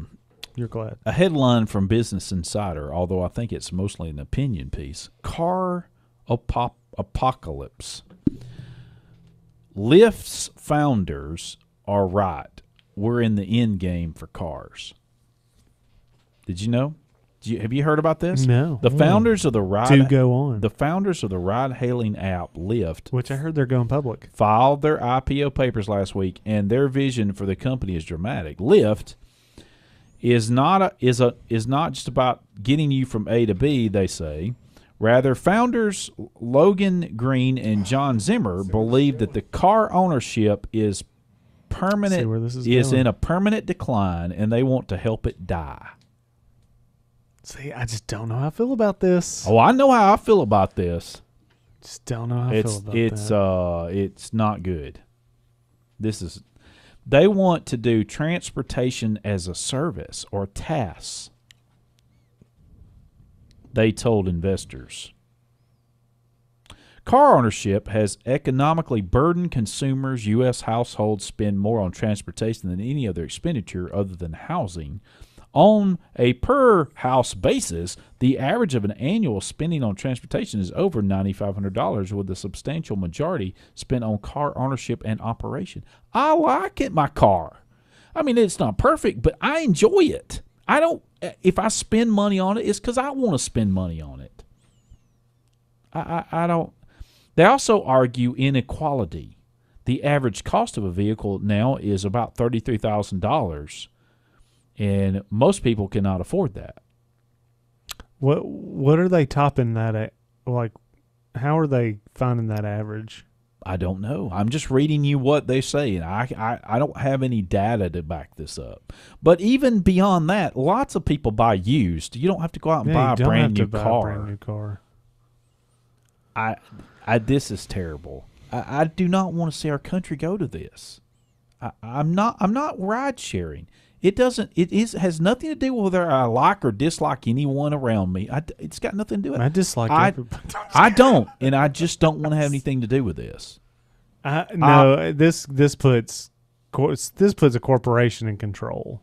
you're glad. A headline from Business Insider, although I think it's mostly an opinion piece: car apocalypse. Lyft's founders are right. We're in the end game for cars. Did you know? Have you heard about this? No. The founders of the ride Do go on. The founders of the ride-hailing app Lyft, Which I heard they're going public. filed their IPO papers last week, and their vision for the company is dramatic. Lyft is not just about getting you from A to B, they say. Rather, founders Logan Green and John Zimmer believe that the car ownership is permanent. See where this is is going. in a permanent decline, and they want to help it die. See, I just don't know how I feel about this. Oh, I know how I feel about this. Just don't know how I feel about that. It's not good. They want to do transportation as a service or TaaS. They told investors. Car ownership has economically burdened consumers. U.S. households spend more on transportation than any other expenditure other than housing. On a per-house basis, the average of an annual spending on transportation is over $9,500, with a substantial majority spent on car ownership and operation. I like my car. I mean, it's not perfect, but I enjoy it. If I spend money on it, it's because I want to spend money on it. I don't. They also argue inequality. The average cost of a vehicle now is about $33,000. And most people cannot afford that. What are they topping that at? Like, how are they finding that average? I don't know. I'm just reading you what they say, and I don't have any data to back this up. But even beyond that, lots of people buy used. You don't have to go out and buy a brand new car. This is terrible. I do not want to see our country go to this. I'm not ride sharing. It has nothing to do with whether I like or dislike anyone around me. It's got nothing to do with it. I dislike everybody. I don't, and I just don't want to have anything to do with this. This puts a corporation in control.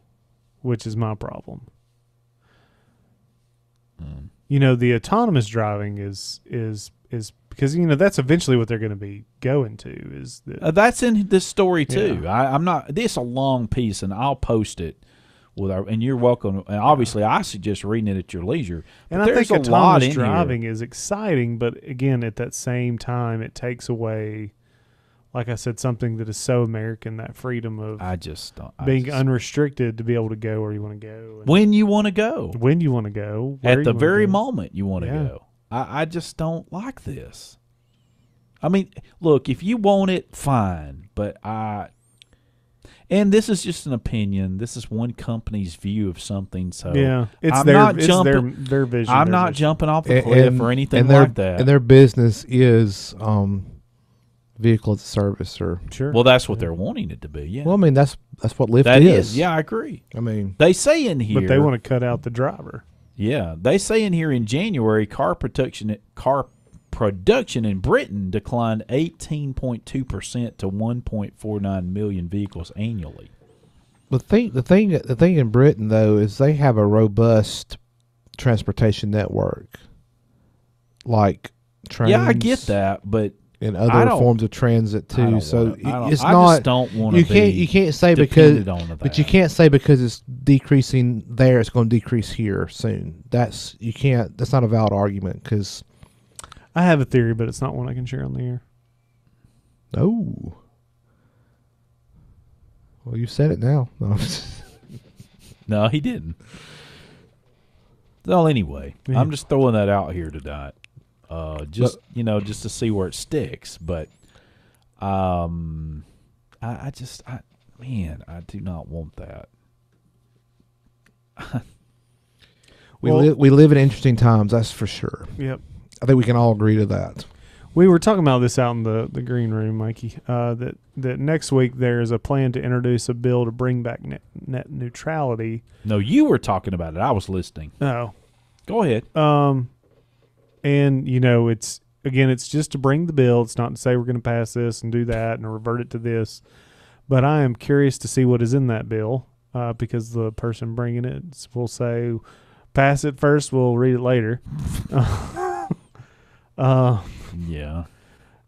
which is my problem. You know, the autonomous driving is because, you know, that's eventually what they're going to be going to is that. That's in this story too. Yeah. I'm not. This is a long piece, and I'll post it with our. And you're welcome. And obviously, I suggest reading it at your leisure. But And I think there's a lot autonomous in driving here. is exciting, but again, at that same time, it takes away, like I said, something that is so American, that freedom of I just don't. being unrestricted to be able to go where you want to go. And when you want to go, when you want to go. Where at you the wanna very go. moment you want to Yeah. go. I just don't like this. I mean, look, if you want it, fine. But and this is just an opinion. This is one company's view of something. So Yeah, it's I'm their not it's jumping. their vision. I'm their not mission. jumping off the cliff or anything their, like that. And their business is vehicle as a service, or Sure. Well, that's what they're wanting it to be. Yeah. well, I mean that's what Lyft that is. is. Yeah, I agree. I mean, They say in here. But they want to cut out the driver. Yeah, they say in here in January, car production in Britain declined 18.2% to 1.49 million vehicles annually. the thing in Britain though is they have a robust transportation network, like trains. Yeah, I get that, but and I other don't- forms of transit I too. don't So wanna- I don't- it's I not. just don't want You to. can't say because. dependent on But you that. can't say because it's decreasing there, it's going to decrease here soon. That's not a valid argument because I have a theory, but it's not one I can share on the air. oh, well, you said it now. No. No, he didn't. Well, anyway, Yeah. I'm just throwing that out here tonight. Just to see where it sticks. But, I do not want that. we Well- live in interesting times. That's for sure. Yep. I think we can all agree to that. We were talking about this out in the green room, Mikey. That next week there is a plan to introduce a bill to bring back net neutrality. No, you were talking about it. I was listening. Oh, Go ahead. and you know, it's just to bring the bill. It's not to say we're going to pass this and do that and revert it to this. But I am curious to see what is in that bill, because the person bringing it will say, "Pass it first. We'll read it later." Yeah.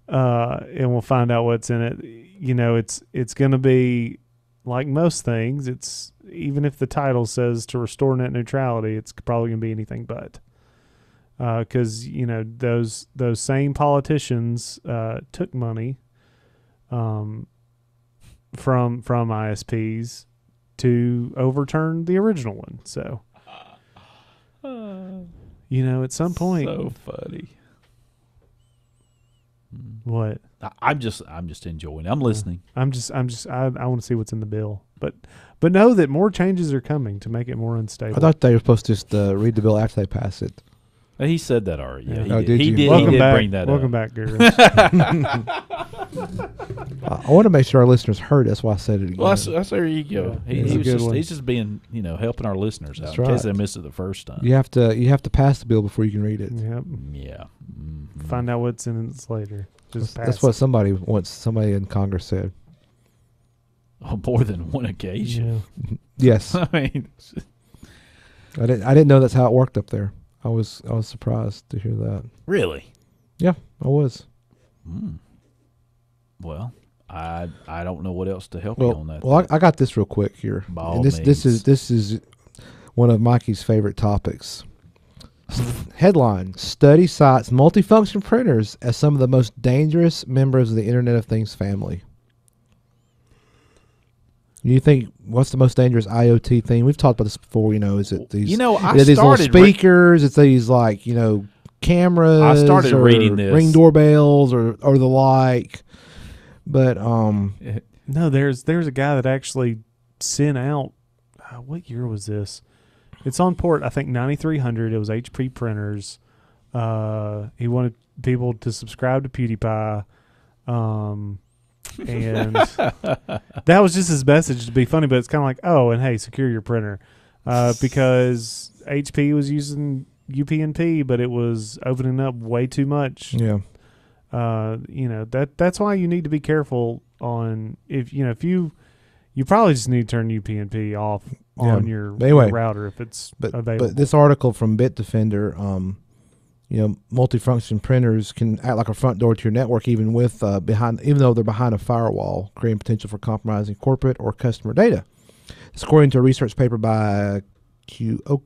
And we'll find out what's in it. You know, it's going to be like most things. It's even if the title says to restore net neutrality, it's probably going to be anything but. Because you know those same politicians took money from ISPs to overturn the original one. So you know, at some point, So funny. what? I'm just enjoying it. I'm listening. I want to see what's in the bill, but know that more changes are coming to make it more unstable. I thought they were supposed to just read the bill after they pass it. He said that already. Yeah, Yeah. Oh, did He you? did. Welcome He did back. bring that Welcome up. back, Guru. I want to make sure our listeners heard. That's why I said it again. Well, that's there you go. Yeah, it's a good one. He's just being, helping our listeners out That's in case right. they missed it the first time. you have to pass the bill before you can read it. Yep. Yeah. Mhm. Find out what's in it later. Just That's pass what it. somebody in Congress said. On more than one occasion. Yeah. Yes, I mean, I didn't know that's how it worked up there. I was surprised to hear that. really? Yeah, I was. Well, I don't know what else to help you on that. Well, I got this real quick here. By all And this means. is one of Mikey's favorite topics. Headline: Study cites multifunction printers as some of the most dangerous members of the Internet of Things family. You think what's the most dangerous IoT thing? We've talked about this before. Is it these? I these little started speakers. It's these cameras. I started or reading this. Ring doorbells or the like. But No, there's a guy that actually sent out. What year was this? It's on port. I think 9300. It was HP printers. He wanted people to subscribe to PewDiePie. And that was just his message to be funny, but it's kind of like, oh, and hey, secure your printer, because HP was using UPnP, but it was opening up way too much. yeah, That's why you need to be careful on if you You probably just need to turn UPnP off on your, But anyway, your router if it's available. But this article from Bitdefender, multifunction printers can act like a front door to your network, even though they're behind a firewall, creating potential for compromising corporate or customer data. It's according to a research paper by QO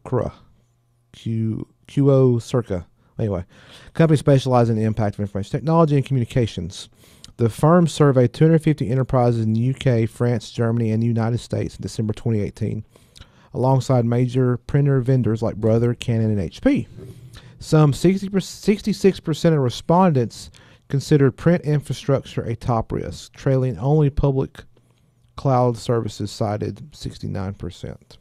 Circa. Anyway, company specializing in the impact of information technology and communications. The firm surveyed 250 enterprises in the UK, France, Germany, and the United States in December 2018, alongside major printer vendors like Brother, Canon, and HP. Some 66% of respondents considered print infrastructure a top risk, trailing only public cloud services, cited 69%.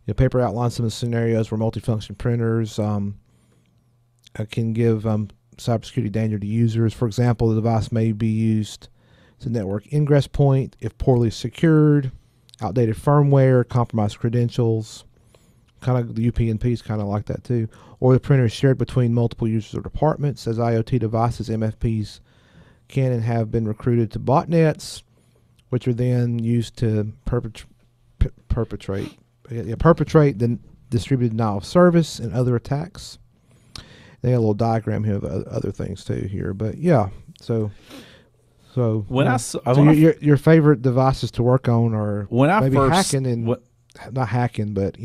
The paper outlines some of the scenarios where multifunction printers can give cybersecurity danger to users. For example, the device may be used as a network ingress point if poorly secured, outdated firmware, compromised credentials. Kind of the UPnP is kind of like that too. Or the printer is shared between multiple users or departments. As IoT devices, MFPs can and have been recruited to botnets, which are then used to perpetrate the distributed denial of service and other attacks. They got a little diagram here of other things too here, but yeah. So your favorite devices to work on are hacking and not hacking, but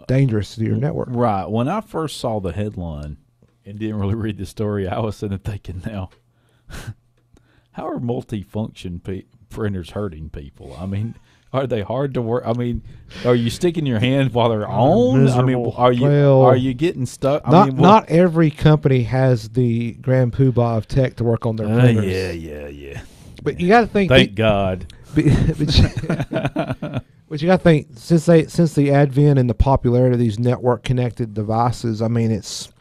dangerous to your network. Right. When I first saw the headline and didn't really read the story, I was sitting there thinking, now, how are multifunction printers hurting people? I mean, are they hard to work? I mean, are you sticking your hand while they're on? Miserable. I mean, are you getting stuck? Not every company has the grand poobah of tech to work on their printers. Yeah. But you got to think. Thank God. But you got to think, since the advent and the popularity of these network connected devices, I mean, it's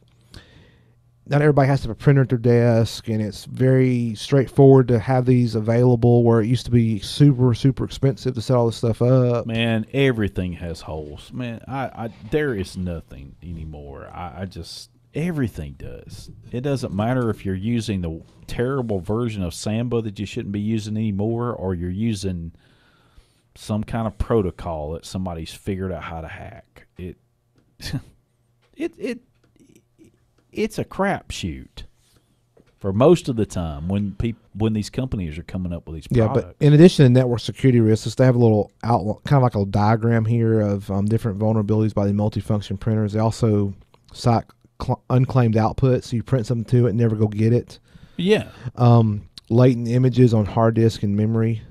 not everybody has to have a printer at their desk, and it's very straightforward to have these available, where it used to be super, super expensive to set all this stuff up. Man, everything has holes. Man, there is nothing anymore. Everything does. It doesn't matter if you're using the terrible version of Samba that you shouldn't be using anymore, or you're using some kind of protocol that somebody's figured out how to hack. It's a crapshoot for most of the time when these companies are coming up with these products. Yeah, but in addition to network security risks, they have a little outline, kind of like a diagram here of different vulnerabilities by the multifunction printers. They also cite unclaimed output, so you print something to it and never go get it. Yeah. Latent images on hard disk and memory,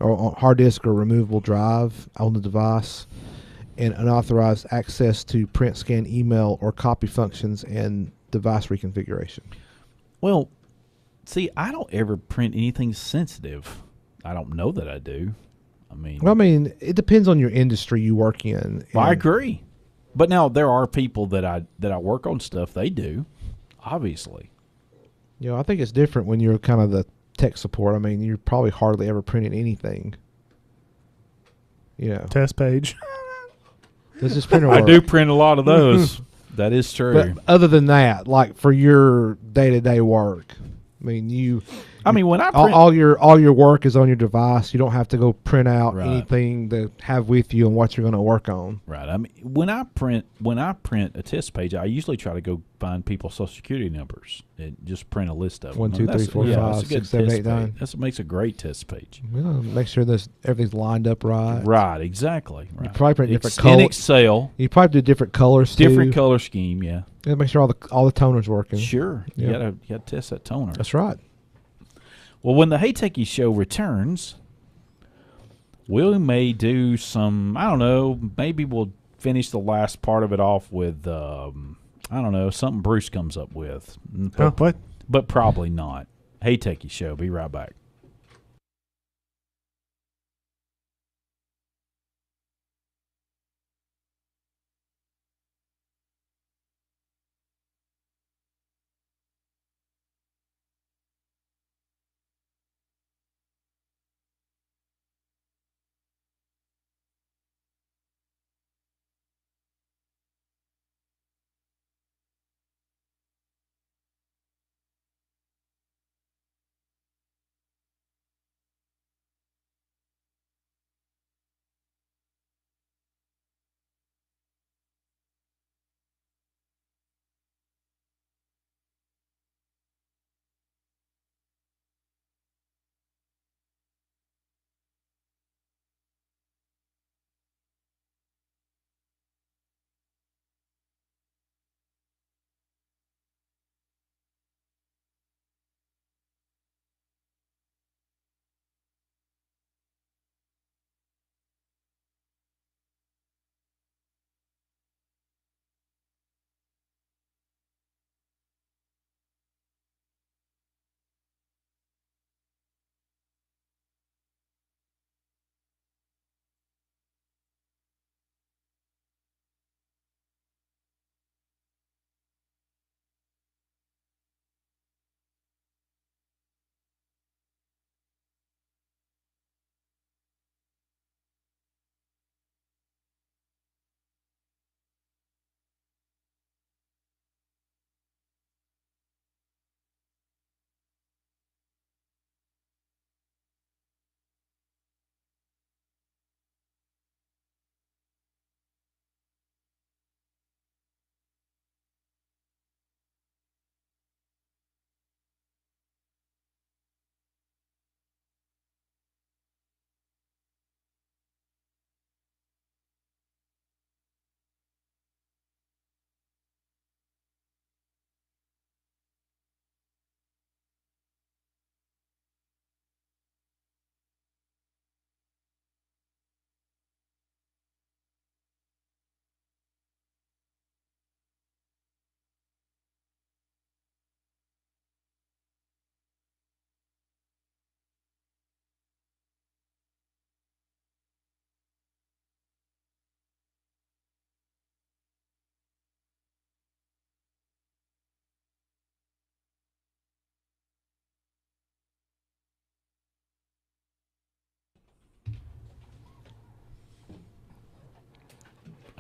or on hard disk or removable drive on the device, and unauthorized access to print, scan, email, or copy functions and device reconfiguration. Well, see, I don't ever print anything sensitive. I don't know that I do. I mean, it depends on your industry you work in. I agree. But now there are people that I work on stuff, they do, obviously. I think it's different when you're kind of the tech support. I mean, you're probably hardly ever printing anything. Test page. Does this printer I work? do print a lot of those. That is true. But other than that, like for your day-to-day work, when I print, all your work is on your device. You don't have to go print out anything to have with you and what you're going to work on. Right. I mean, when I print a test page, I usually try to go find people's social security numbers and just print a list of them. 1, 2, 3, 4, 5, 6, 7, 8, 9. That makes a great test page. Make sure everything's lined up right. Right. Exactly. Right. You probably print different in colors. Excel. You probably do different colors too. Different color scheme. Yeah. Make sure all the toners working. Sure. You gotta test that toner. That's right. Well, when the Hey Techies show returns, we may do some, I don't know, maybe we'll finish the last part of it off with, I don't know, something Bruce comes up with. What? But probably not. Hey Techies show. Be right back.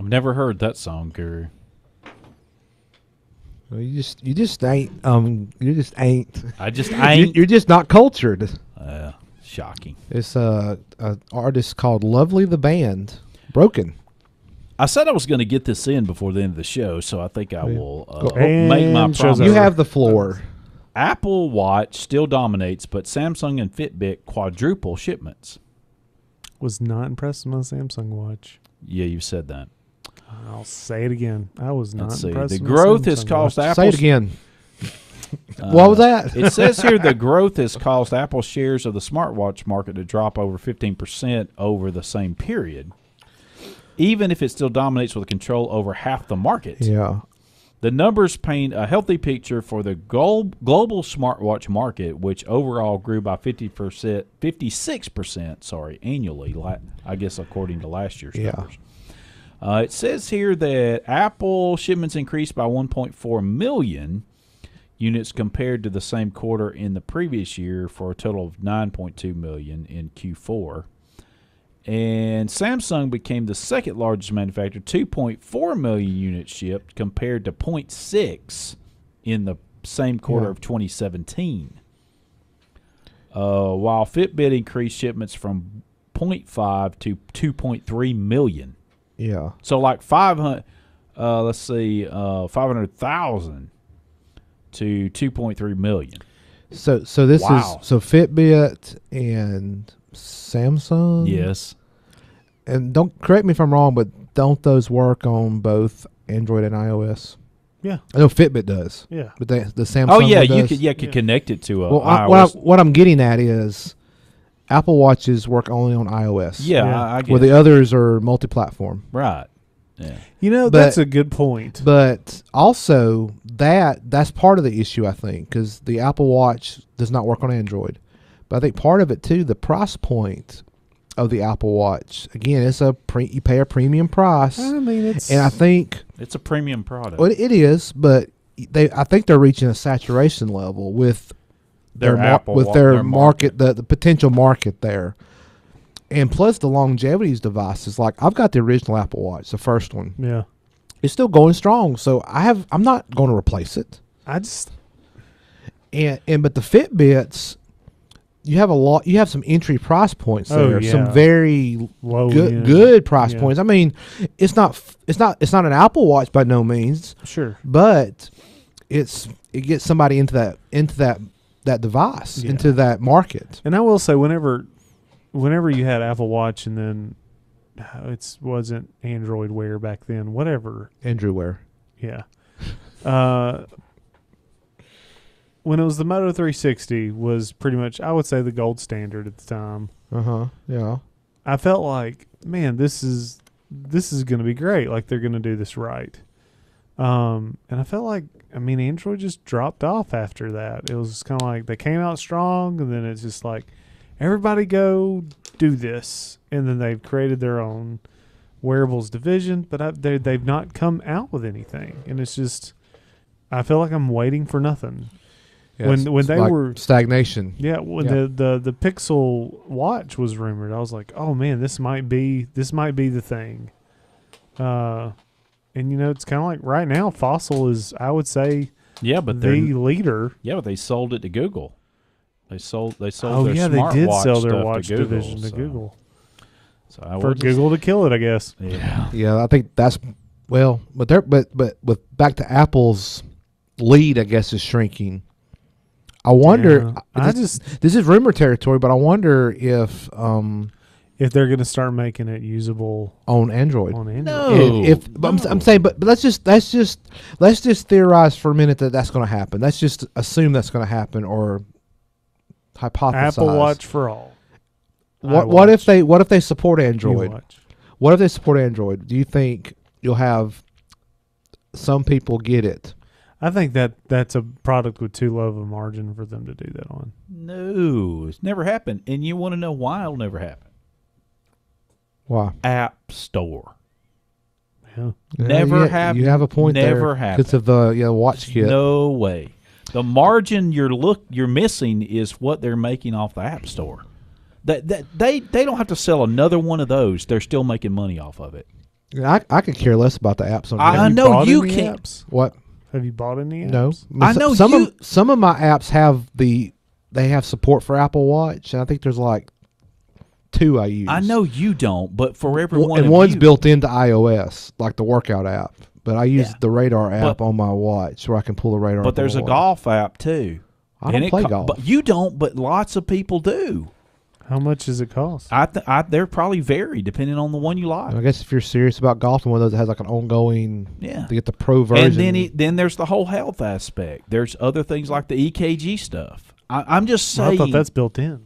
I've never heard that song, Gary. Well, you just ain't. You just ain't. I just ain't. You're just not cultured. Shocking. It's a artist called Lovely the Band. Broken. I said I was going to get this in before the end of the show, so I think I will And make my show's promise. You over. have the floor. Apple Watch still dominates, but Samsung and Fitbit quadruple shipments. Was not impressed with my Samsung watch. Yeah, you said that. I'll say it again. I was not Let's see. impressed The with my growth has Samsung caused watch. Apple. Say it again. What was that? It says here the growth has caused Apple shares of the smartwatch market to drop over 15% over the same period, even if it still dominates with control over half the market. Yeah. The numbers paint a healthy picture for the global smartwatch market, which overall grew by 56% annually, I guess according to last year's numbers. It says here that Apple shipments increased by 1.4 million units compared to the same quarter in the previous year for a total of 9.2 million in Q4. And Samsung became the second largest manufacturer, 2.4 million units shipped compared to 0.6 in the same quarter of 2017. While Fitbit increased shipments from 0.5 to 2.3 million. Yeah. So like 500,000 to 2.3 million. So this Wow. is Fitbit and Samsung. Yes. And don't correct me if I'm wrong, but don't those work on both Android and iOS? Yeah. I know Fitbit does. Yeah. But the Samsung. Oh yeah, one you does. could connect it to a Well, iOS. what I'm getting at is Apple Watches work only on iOS. Yeah, Yeah. I get Where it. the others are multi-platform. Right. Yeah. You know, But- that's a good point. But also that's part of the issue, I think, because the Apple Watch does not work on Android. But I think part of it too, the price point of the Apple Watch. Again, it's you pay a premium price, I mean, it's and I think It's a premium product. well, it is, but I think they're reaching a saturation level with Their Apple with wa- their their market, the potential market there. And plus the longevity of devices. Like I've got the original Apple Watch, the first one. yeah. It's still going strong, so I'm not going to replace it. I just But the Fitbits, you have some entry price points Oh, there, yeah. some very low end. good price Yeah. points. I mean, it's not an Apple Watch by no means, Sure. but it gets somebody into that device, Yeah. into that market. And I will say, whenever you had Apple Watch, and then it wasn't Android Wear back then. Whatever. Andrew Ware. Yeah. When it was the Moto 360 was pretty much, I would say, the gold standard at the time. Yeah. I felt like, man, this is going to be great. Like they're going to do this right. And I felt like, I mean, Android just dropped off after that. It was kind of like they came out strong, and then it's just like, everybody go do this. And then they've created their own wearables division, but they've not come out with anything. And it's just, I feel like I'm waiting for nothing. Yeah, When it's they like were stagnation. Yeah, when Yeah. the Pixel watch was rumored, I was like, "Oh man, this might be the thing." And it's kind of like right now, Fossil is, I would say, Yeah, but the leader. but they sold it to Google. They sold Oh their yeah, they did smartwatch sell their stuff watch to Google, division to so- Google So I for will just- Google to kill it, I guess. Yeah. Yeah, I think that's but with back to Apple's lead, I guess, is shrinking. I wonder. Yeah. This is rumor territory, but I wonder if If they're going to start making it usable on Android. on Android. No. But I'm saying, but let's just theorize for a minute that that's going to happen. Let's just assume that's going to happen, or hypothesize. Apple Watch for all. What if they support Android? Watch. What if they support Android? Do you think you'll have some people get it? I think that's a product with too low of a margin for them to do that on. No, it's never happened. And you want to know why it'll never happen? Why? App Store. Yeah. Never happened. You have a point there. Never happened. Because of the watch kit. No way. The margin you're missing is what they're making off the App Store. That they don't have to sell another one of those. They're still making money off of it. I could care less about the apps on I here. Have you know bought you any can't. apps? What? Have you bought any apps? No. I know some you- some of my apps they have support for Apple Watch, and I think there's like 2 I use. I know you don't, but for everyone, and of one's you, built into iOS, like the workout app. But I use Yeah. the radar app But- on my watch, where I can pull the radar. But up on there's my a watch. golf app too. I don't play golf. But you don't. But lots of people do. How much does it cost? They're probably vary depending on the one you like. I guess if you're serious about golf, and one of those that has like an ongoing, Yeah. to get the pro version. And then there's the whole health aspect. There's other things like the EKG stuff. I'm just Well, saying. I thought that's built in.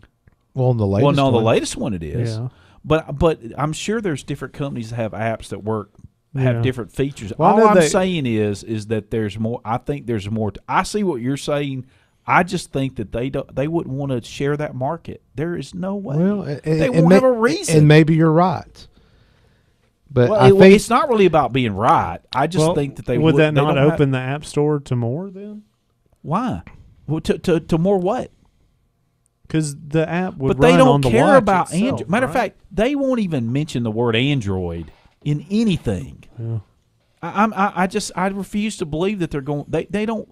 well, the latest. well, no, the one. latest one it is. Yeah. But I'm sure there's different companies that have apps that work have Yeah. different features. Well, I All know I'm they- saying is that there's more. I think there's more. I see what you're saying. I just think that they wouldn't want to share that market. There is no way. Well, they and won't have a reason. And maybe you're right. But well, I think it's not really about being right. I just Well, think that they would that they not don't have- open the App Store to more then? Why? Well, to more what? Because the app would But they run on don't the care watch about itself, Android. Matter of right? fact, they won't even mention the word Android in anything. Yeah. I refuse to believe that they're going. They don't.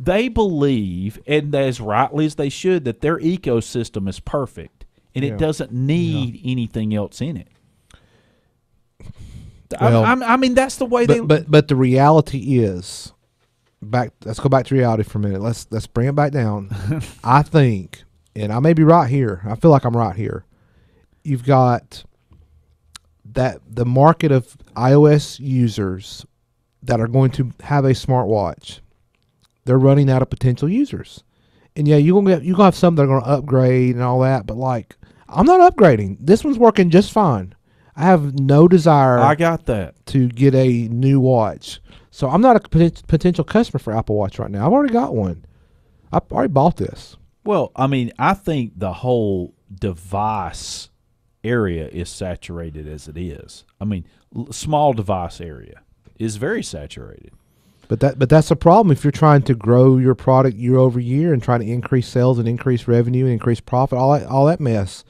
They believe, and as rightly as they should, that their ecosystem is perfect and Yeah. it doesn't need anything else in it. Well, I mean, that's the way they. but the reality is, back. Let's go back to reality for a minute. Let's bring it back down. I think, and I may be right here. I feel like I'm right here. You've got that the market of iOS users that are going to have a smartwatch. They're running out of potential users, and yeah, you gonna have some that are gonna upgrade and all that. But like, I'm not upgrading. This one's working just fine. I have no desire. I got that. To get a new watch. So I'm not a potential customer for Apple Watch right now. I've already got one. I already bought this. Well, I mean, I think the whole device area is saturated as it is. I mean, small device area is very saturated. But that's a problem if you're trying to grow your product year over year and trying to increase sales and increase revenue and increase profit, all that mess.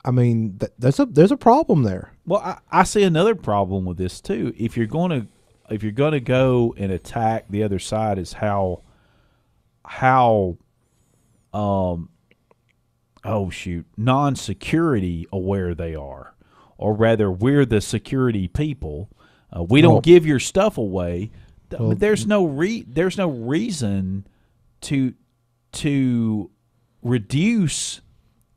I mean, there's a problem there. Well, I see another problem with this too. If you're going to go and attack the other side, is how non-security aware they are, or rather, we're the security people. We don't give your stuff away. I mean, there's no reason to reduce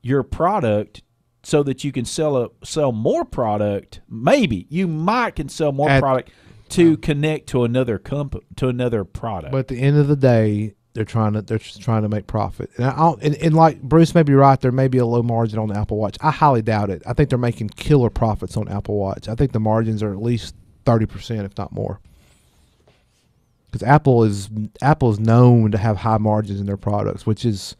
your product so that you can sell more product. Maybe you can sell more product to connect to another product. But at the end of the day, they're just trying to make profit. And like Bruce may be right, there may be a low margin on the Apple Watch. I highly doubt it. I think they're making killer profits on Apple Watch. I think the margins are at least 30%, if not more. Because Apple is known to have high margins in their products, which is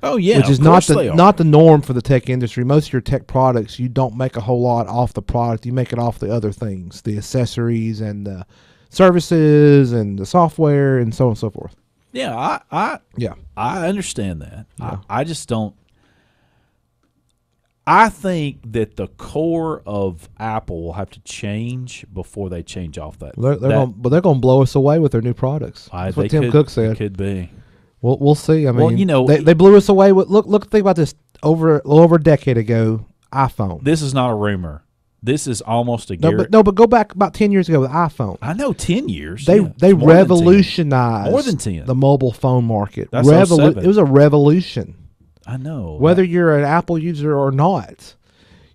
not the norm for the tech industry. Most of your tech products, you don't make a whole lot off the product. You make it off the other things, the accessories and the services and the software and so on and so forth. Yeah, I understand that. Yeah. I just don't. I think that the core of Apple will have to change before they change off that. They're going to blow us away with their new products. That's what Tim Cook said. It could be. We'll see. I mean, well, they blew us away with think about this over a decade ago. iPhone. This is not a rumor. This is almost a but go back about 10 years ago with iPhone. I know 10 years. They It's more revolutionized more than 10. The mobile phone market. That's It 07. was a revolution. I know. Whether you're an Apple user or not,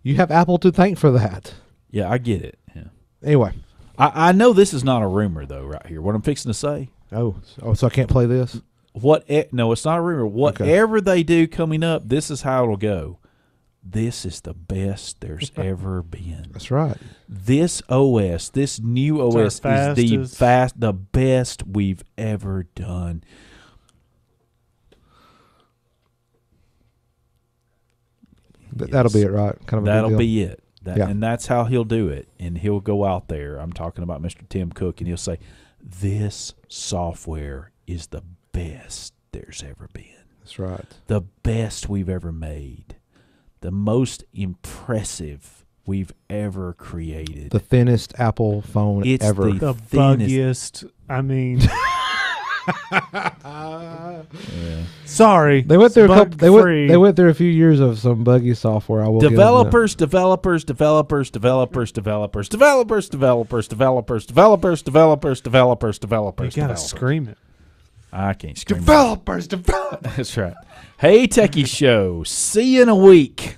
you have Apple to thank for that. Yeah, I get it. Yeah. Anyway, I know this is not a rumor though. Right here, what I'm fixing to say. so I can't play this. No, it's not a rumor. Whatever they do coming up, this is how it'll go. This is the best there's ever been. That's right. This OS, this new OS is the best we've ever done. That'll be it, right? Kind of. That'll be it. Yeah. And that's how he'll do it. And he'll go out there. I'm talking about Mr. Tim Cook, and he'll say, "This software is the best there's ever been. That's right. The best we've ever made. The most impressive we've ever created. The thinnest Apple phone It's ever. The thinnest- buggiest. I mean, sorry. They went through a couple. bug-free. They went through a few years of some buggy software. I will give them that. Developers, developers, developers, developers, developers, developers, developers, developers, developers, developers, developers, developers. You gotta developers. scream it. I can't scream. Developers. That's right. Hey, Techie Show. See you in a week.